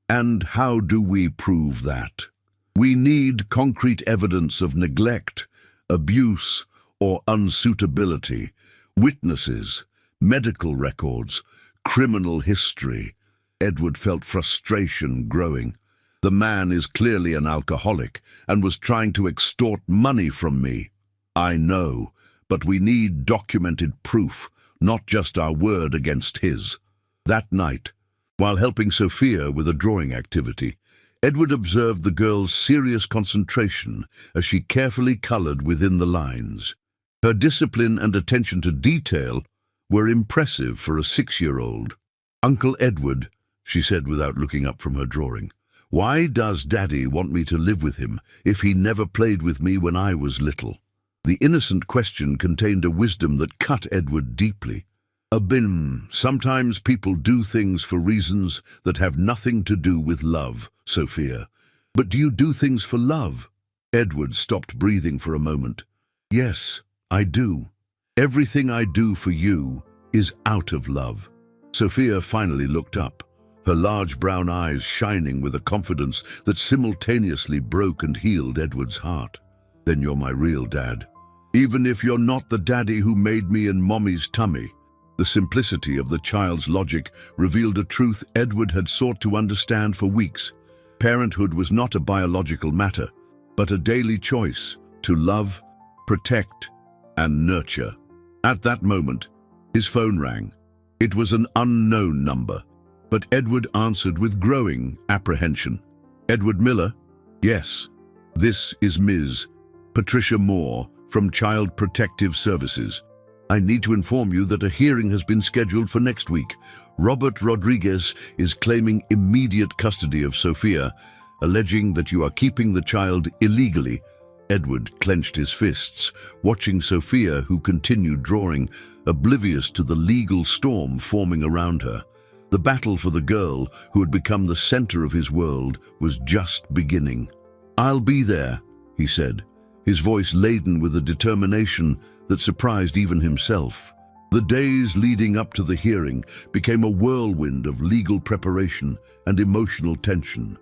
And how do we prove that? We need concrete evidence of neglect, abuse, or unsuitability, witnesses, medical records, criminal history. Edward felt frustration growing. The man is clearly an alcoholic and was trying to extort money from me. I know, but we need documented proof, not just our word against his. That night, while helping Sophia with a drawing activity, Edward observed the girl's serious concentration as she carefully colored within the lines. Her discipline and attention to detail were impressive for a 6-year-old. "Uncle Edward," she said without looking up from her drawing, "why does Daddy want me to live with him if he never played with me when I was little?" The innocent question contained a wisdom that cut Edward deeply. Sometimes people do things for reasons that have nothing to do with love, Sophia. But do you do things for love? Edward stopped breathing for a moment. Yes, I do. Everything I do for you is out of love. Sophia finally looked up, her large brown eyes shining with a confidence that simultaneously broke and healed Edward's heart. Then you're my real dad. Even if you're not the daddy who made me in Mommy's tummy. The simplicity of the child's logic revealed a truth Edward had sought to understand for weeks. Parenthood was not a biological matter, but a daily choice to love, protect, and nurture. At that moment, his phone rang. It was an unknown number, but Edward answered with growing apprehension. "Edward Miller?" "Yes, this is Ms. Patricia Moore from Child Protective Services. I need to inform you that a hearing has been scheduled for next week. Robert Rodriguez is claiming immediate custody of Sophia, alleging that you are keeping the child illegally." Edward clenched his fists, watching Sophia, who continued drawing, oblivious to the legal storm forming around her. The battle for the girl, who had become the center of his world, was just beginning. "I'll be there," he said, his voice laden with a determination that surprised even himself. The days leading up to the hearing became a whirlwind of legal preparation and emotional tension.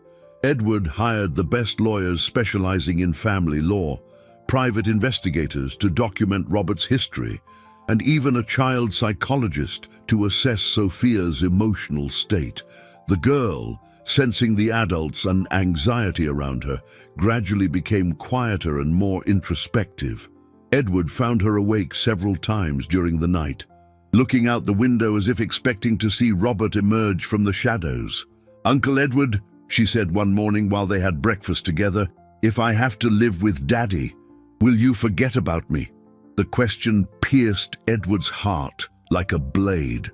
Edward hired the best lawyers specializing in family law, private investigators to document Robert's history, and even a child psychologist to assess Sophia's emotional state. The girl, sensing the adults and anxiety around her, gradually became quieter and more introspective. Edward found her awake several times during the night, looking out the window as if expecting to see Robert emerge from the shadows. "Uncle Edward," she said one morning while they had breakfast together, "if I have to live with Daddy, will you forget about me?" The question pierced Edward's heart like a blade.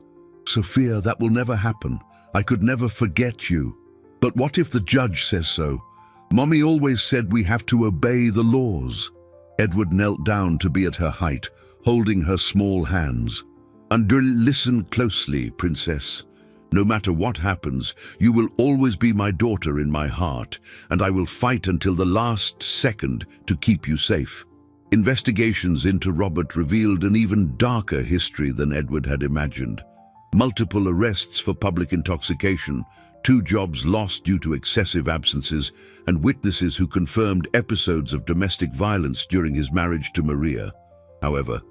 "Sophia, that will never happen. I could never forget you." "But what if the judge says so? Mommy always said we have to obey the laws." Edward knelt down to be at her height, holding her small hands. "And listen closely, princess. No matter what happens, you will always be my daughter in my heart, and I will fight until the last second to keep you safe." Investigations into Robert revealed an even darker history than Edward had imagined. Multiple arrests for public intoxication, 2 jobs lost due to excessive absences, and witnesses who confirmed episodes of domestic violence during his marriage to Maria. However,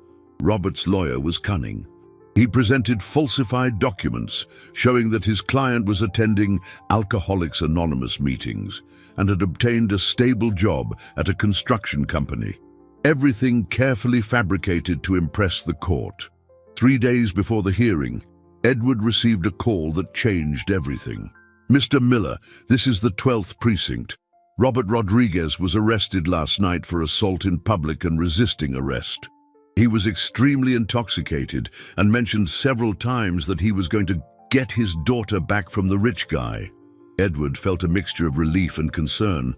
Robert's lawyer was cunning. He presented falsified documents showing that his client was attending Alcoholics Anonymous meetings and had obtained a stable job at a construction company. Everything carefully fabricated to impress the court. 3 days before the hearing, Edward received a call that changed everything. "Mr. Miller, this is the 12th precinct. Robert Rodriguez was arrested last night for assault in public and resisting arrest. He was extremely intoxicated and mentioned several times that he was going to get his daughter back from the rich guy." Edward felt a mixture of relief and concern.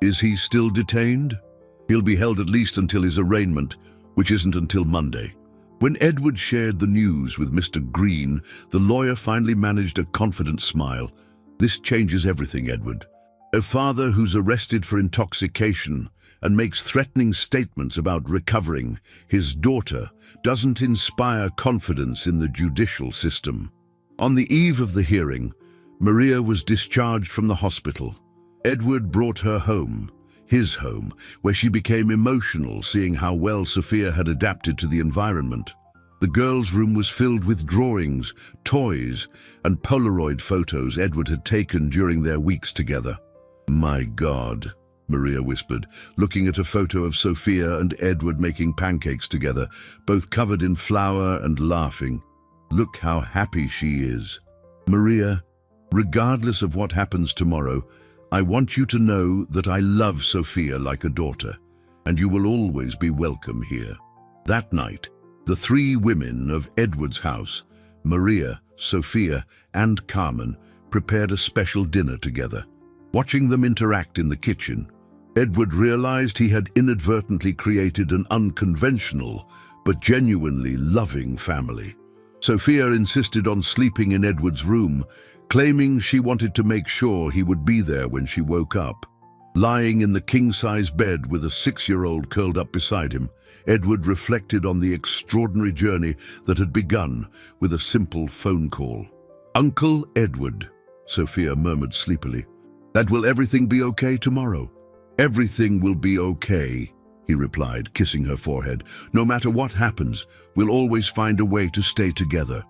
"Is he still detained?" "He'll be held at least until his arraignment, which isn't until Monday." When Edward shared the news with Mr. Green, the lawyer finally managed a confident smile. "This changes everything, Edward. A father who's arrested for intoxication and makes threatening statements about recovering his daughter doesn't inspire confidence in the judicial system." On the eve of the hearing, Maria was discharged from the hospital. Edward brought her home, his home, where she became emotional seeing how well Sophia had adapted to the environment. The girl's room was filled with drawings, toys, and Polaroid photos Edward had taken during their weeks together. "My God," Maria whispered, looking at a photo of Sophia and Edward making pancakes together, both covered in flour and laughing. "Look how happy she is." "Maria, regardless of what happens tomorrow, I want you to know that I love Sophia like a daughter, and you will always be welcome here." That night, the three women of Edward's house, Maria, Sophia, and Carmen, prepared a special dinner together. Watching them interact in the kitchen, Edward realized he had inadvertently created an unconventional but genuinely loving family. Sophia insisted on sleeping in Edward's room, claiming she wanted to make sure he would be there when she woke up. Lying in the king-size bed with a 6-year-old curled up beside him, Edward reflected on the extraordinary journey that had begun with a simple phone call. "Uncle Edward," Sophia murmured sleepily, "that will everything be okay tomorrow?" "Everything will be okay," he replied, kissing her forehead. "No matter what happens, we'll always find a way to stay together."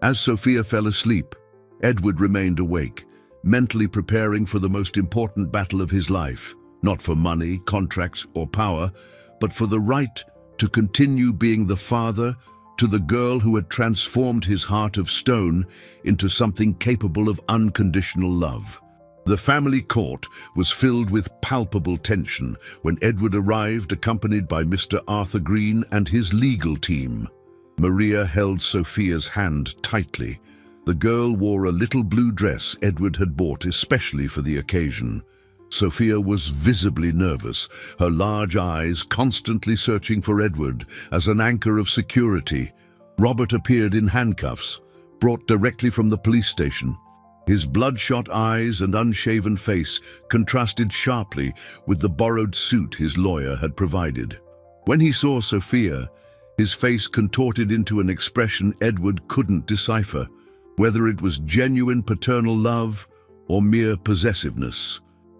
As Sophia fell asleep, Edward remained awake, mentally preparing for the most important battle of his life, not for money, contracts, or power, but for the right to continue being the father to the girl who had transformed his heart of stone into something capable of unconditional love. The family court was filled with palpable tension when Edward arrived accompanied by Mr. Arthur Green and his legal team. Maria held Sophia's hand tightly. The girl wore a little blue dress Edward had bought especially for the occasion. Sophia was visibly nervous, her large eyes constantly searching for Edward as an anchor of security. Robert appeared in handcuffs, brought directly from the police station. His bloodshot eyes and unshaven face contrasted sharply with the borrowed suit his lawyer had provided. When he saw Sophia, his face contorted into an expression Edward couldn't decipher, whether it was genuine paternal love or mere possessiveness.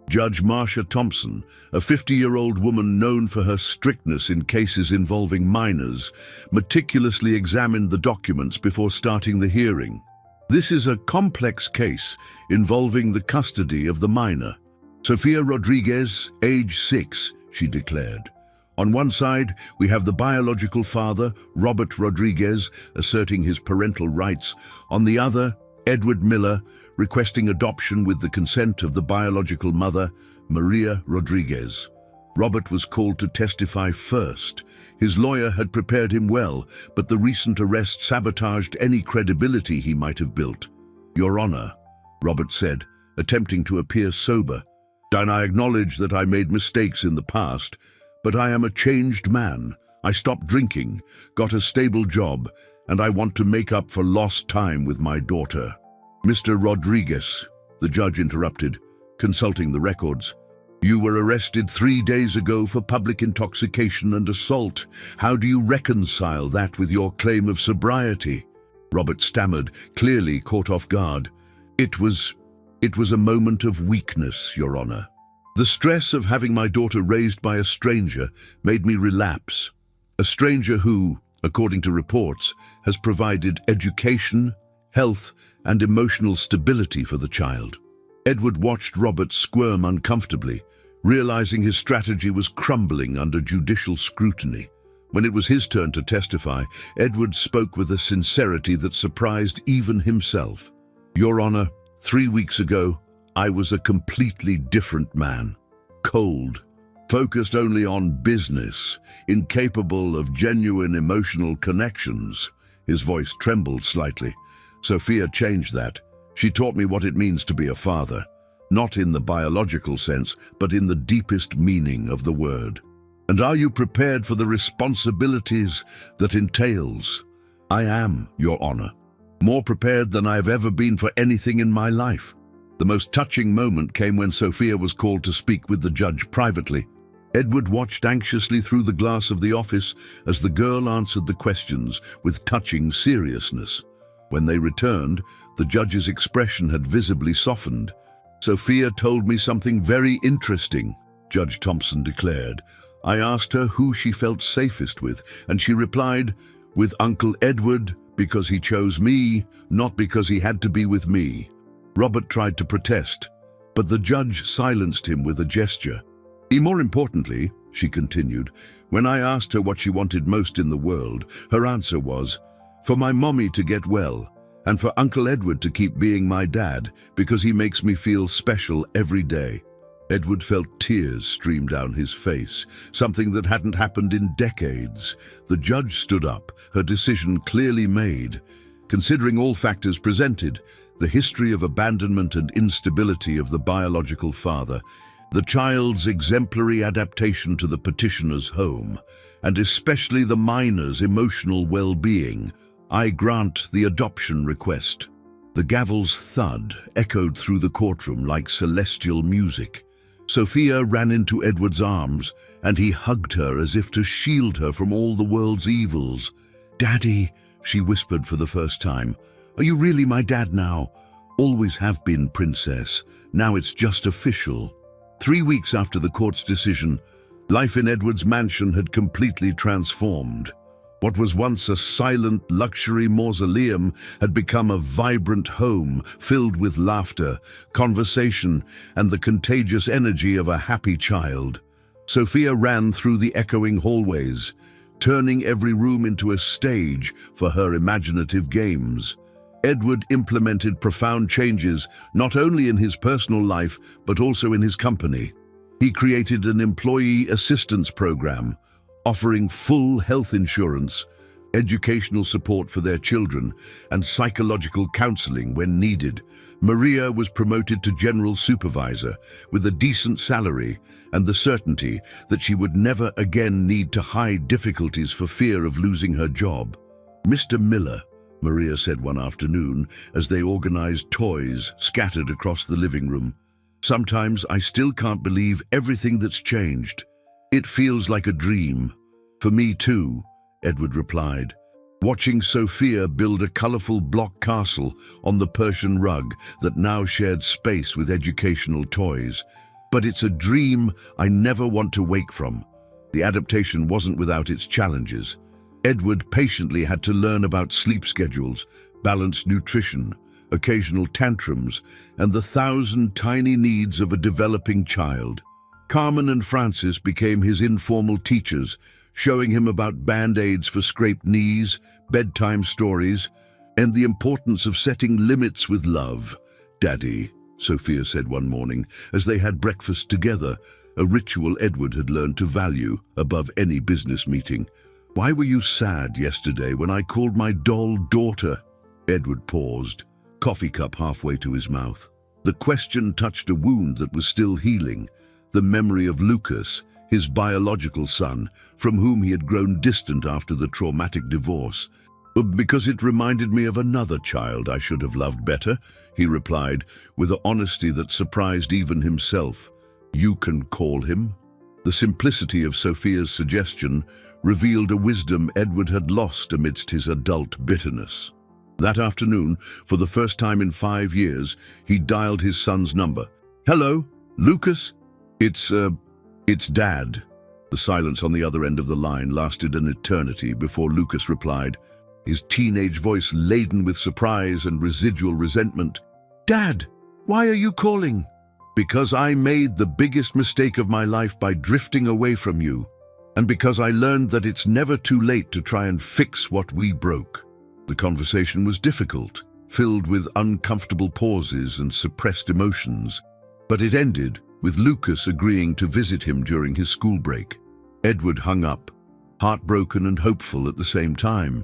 Judge Marcia Thompson, a 50-year-old woman known for her strictness in cases involving minors, meticulously examined the documents before starting the hearing. "This is a complex case involving the custody of the minor. Sofia Rodriguez, age 6, she declared. On one side, we have the biological father, Robert Rodriguez, asserting his parental rights. On the other, Edward Miller, requesting adoption with the consent of the biological mother, Maria Rodriguez. Robert was called to testify first. His lawyer had prepared him well, but the recent arrest sabotaged any credibility he might have built. "Your Honor," Robert said, attempting to appear sober, "and I acknowledge that I made mistakes in the past, but I am a changed man. I stopped drinking, got a stable job, and I want to make up for lost time with my daughter." "Mr. Rodriguez," the judge interrupted, consulting the records, "you were arrested 3 days ago for public intoxication and assault. How do you reconcile that with your claim of sobriety?" Robert stammered, clearly caught off guard. It was a moment of weakness, Your Honor. The stress of having my daughter raised by a stranger made me relapse. A stranger who, according to reports, has provided education, health, and emotional stability for the child." Edward watched Robert squirm uncomfortably, realizing his strategy was crumbling under judicial scrutiny. When it was his turn to testify, Edward spoke with a sincerity that surprised even himself. "Your Honor, 3 weeks ago, I was a completely different man. Cold, focused only on business, incapable of genuine emotional connections." His voice trembled slightly. "Sophia changed that. She taught me what it means to be a father, not in the biological sense, but in the deepest meaning of the word." "And are you prepared for the responsibilities that entails?" "I am, Your Honor. More prepared than I've ever been for anything in my life." The most touching moment came when Sophia was called to speak with the judge privately. Edward watched anxiously through the glass of the office as the girl answered the questions with touching seriousness. When they returned, the judge's expression had visibly softened. "Sophia told me something very interesting," Judge Thompson declared. "I asked her who she felt safest with, and she replied, 'With Uncle Edward, because he chose me, not because he had to be with me.'" Robert tried to protest, but the judge silenced him with a gesture. "More importantly," she continued, "when I asked her what she wanted most in the world, her answer was, 'For my mommy to get well, and for Uncle Edward to keep being my dad, because he makes me feel special every day.'" Edward felt tears stream down his face, something that hadn't happened in decades. The judge stood up, her decision clearly made. Considering all factors presented, the history of abandonment and instability of the biological father, the child's exemplary adaptation to the petitioner's home, and especially the minor's emotional well-being, I grant the adoption request. The gavel's thud echoed through the courtroom like celestial music. Sophia ran into Edward's arms, and he hugged her as if to shield her from all the world's evils. "Daddy," she whispered for the first time, "are you really my dad now?" "Always have been, princess. Now it's just official." 3 weeks after the court's decision, life in Edward's mansion had completely transformed. What was once a silent luxury mausoleum had become a vibrant home filled with laughter, conversation, and the contagious energy of a happy child. Sophia ran through the echoing hallways, turning every room into a stage for her imaginative games. Edward implemented profound changes not only in his personal life but also in his company. He created an employee assistance program, offering full health insurance, educational support for their children, and psychological counseling when needed. Maria was promoted to general supervisor with a decent salary and the certainty that she would never again need to hide difficulties for fear of losing her job. "Mr. Miller," Maria said one afternoon as they organized toys scattered across the living room, "sometimes I still can't believe everything that's changed. It feels like a dream." "For me too," Edward replied, watching Sophia build a colorful block castle on the Persian rug that now shared space with educational toys. "But it's a dream I never want to wake from." The adaptation wasn't without its challenges. Edward patiently had to learn about sleep schedules, balanced nutrition, occasional tantrums, and the 1,000 tiny needs of a developing child. Carmen and Francis became his informal teachers, showing him about band-aids for scraped knees, bedtime stories, and the importance of setting limits with love. "Daddy," Sophia said one morning, as they had breakfast together, a ritual Edward had learned to value above any business meeting. "Why were you sad yesterday when I called my doll daughter?" Edward paused, coffee cup halfway to his mouth. The question touched a wound that was still healing, the memory of Lucas, his biological son, from whom he had grown distant after the traumatic divorce. "Because it reminded me of another child I should have loved better," he replied, with an honesty that surprised even himself. "You can call him." The simplicity of Sophia's suggestion revealed a wisdom Edward had lost amidst his adult bitterness. That afternoon, for the first time in 5 years, he dialed his son's number. "Hello, Lucas? It's Dad." The silence on the other end of the line lasted an eternity before Lucas replied, his teenage voice laden with surprise and residual resentment. "Dad, why are you calling?" "Because I made the biggest mistake of my life by drifting away from you, and because I learned that it's never too late to try and fix what we broke." The conversation was difficult, filled with uncomfortable pauses and suppressed emotions, but it ended with Lucas agreeing to visit him during his school break. Edward hung up, heartbroken and hopeful at the same time.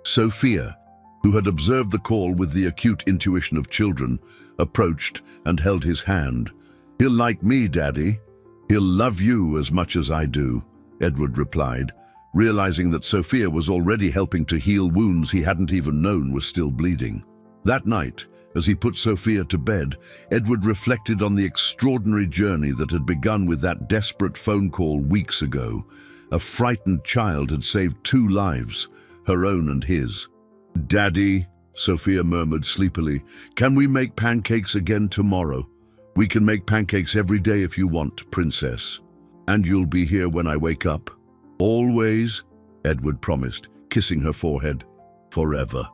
Sophia, who had observed the call with the acute intuition of children, approached and held his hand. "He'll like me, Daddy. He'll love you as much as I do," Edward replied, realizing that Sophia was already helping to heal wounds he hadn't even known were still bleeding. That night, as he put Sophia to bed, Edward reflected on the extraordinary journey that had begun with that desperate phone call weeks ago. A frightened child had saved 2 lives, her own and his. "Daddy," Sophia murmured sleepily, "can we make pancakes again tomorrow? We can make pancakes every day if you want, princess. And you'll be here when I wake up." "Always," Edward promised, kissing her forehead. "Forever."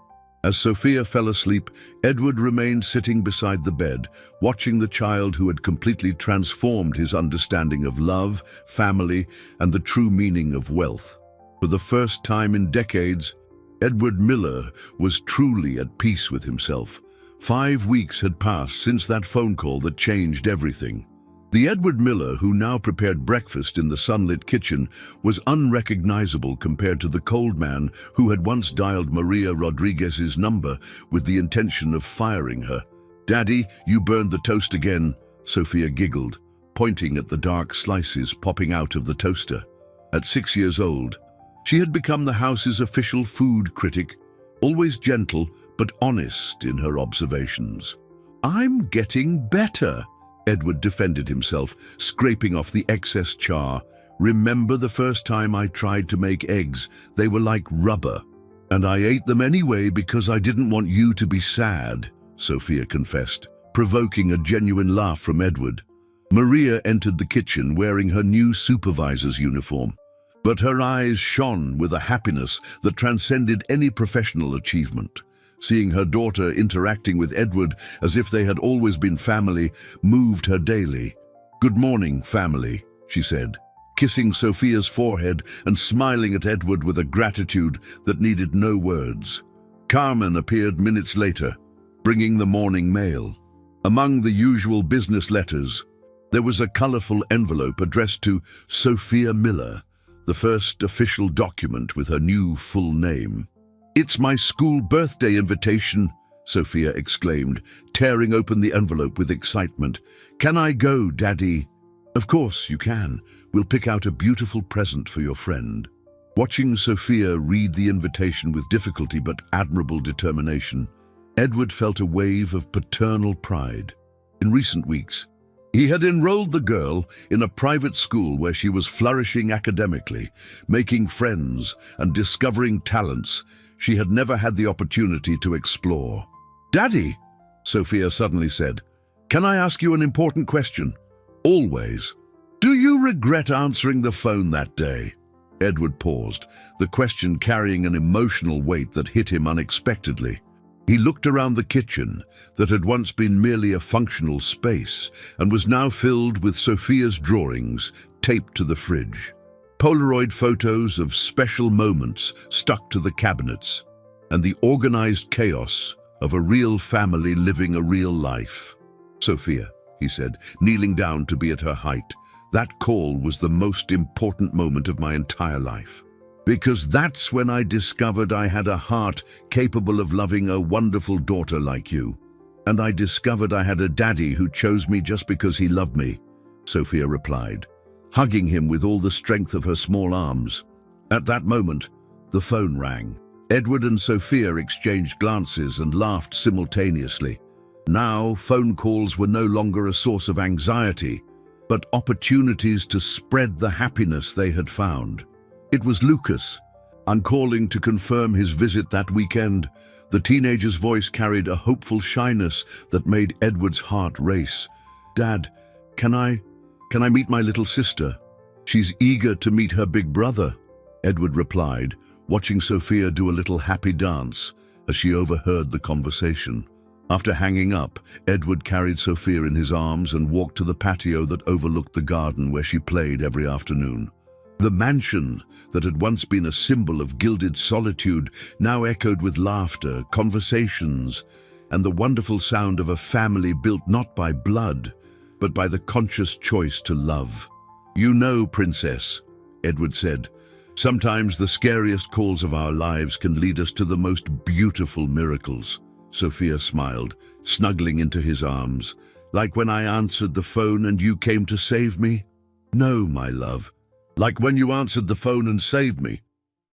As Sophia fell asleep, Edward remained sitting beside the bed, watching the child who had completely transformed his understanding of love, family, and the true meaning of wealth. For the first time in decades, Edward Miller was truly at peace with himself. 5 weeks had passed since that phone call that changed everything. The Edward Miller who now prepared breakfast in the sunlit kitchen was unrecognizable compared to the cold man who had once dialed Maria Rodriguez's number with the intention of firing her. "Daddy, you burned the toast again," Sophia giggled, pointing at the dark slices popping out of the toaster. At 6 years old, she had become the house's official food critic, always gentle but honest in her observations. "I'm getting better," Edward defended himself, scraping off the excess char. "Remember the first time I tried to make eggs? They were like rubber. And I ate them anyway because I didn't want you to be sad," Sophia confessed, provoking a genuine laugh from Edward. Maria entered the kitchen wearing her new supervisor's uniform, but her eyes shone with a happiness that transcended any professional achievement. Seeing her daughter interacting with Edward as if they had always been family moved her daily. "Good morning, family," she said, kissing Sophia's forehead and smiling at Edward with a gratitude that needed no words. Carmen appeared minutes later, bringing the morning mail. Among the usual business letters, there was a colorful envelope addressed to Sophia Miller, the first official document with her new full name. "It's my school birthday invitation," Sophia exclaimed, tearing open the envelope with excitement. "Can I go, Daddy?" "Of course you can. We'll pick out a beautiful present for your friend." Watching Sophia read the invitation with difficulty but admirable determination, Edward felt a wave of paternal pride. In recent weeks, he had enrolled the girl in a private school where she was flourishing academically, making friends and discovering talents she had never had the opportunity to explore. "Daddy," Sophia suddenly said, "can I ask you an important question?" "Always." "Do you regret answering the phone that day?" Edward paused, the question carrying an emotional weight that hit him unexpectedly. He looked around the kitchen that had once been merely a functional space and was now filled with Sophia's drawings taped to the fridge. Polaroid photos of special moments stuck to the cabinets, and the organized chaos of a real family living a real life. "Sophia," he said, kneeling down to be at her height, "that call was the most important moment of my entire life. Because that's when I discovered I had a heart capable of loving a wonderful daughter like you. And I discovered I had a daddy who chose me just because he loved me," Sophia replied, hugging him with all the strength of her small arms. At that moment, the phone rang. Edward and Sophia exchanged glances and laughed simultaneously. Now, phone calls were no longer a source of anxiety, but opportunities to spread the happiness they had found. It was Lucas. "I'm calling to confirm his visit that weekend." The teenager's voice carried a hopeful shyness that made Edward's heart race. "Dad, can I meet my little sister? She's eager to meet her big brother," Edward replied, watching Sophia do a little happy dance as she overheard the conversation. After hanging up, Edward carried Sophia in his arms and walked to the patio that overlooked the garden where she played every afternoon. The mansion that had once been a symbol of gilded solitude now echoed with laughter, conversations, and the wonderful sound of a family built not by blood, but by the conscious choice to love. "You know, Princess," Edward said, "sometimes the scariest calls of our lives can lead us to the most beautiful miracles." Sophia smiled, snuggling into his arms. "Like when I answered the phone and you came to save me?" "No, my love. Like when you answered the phone and saved me."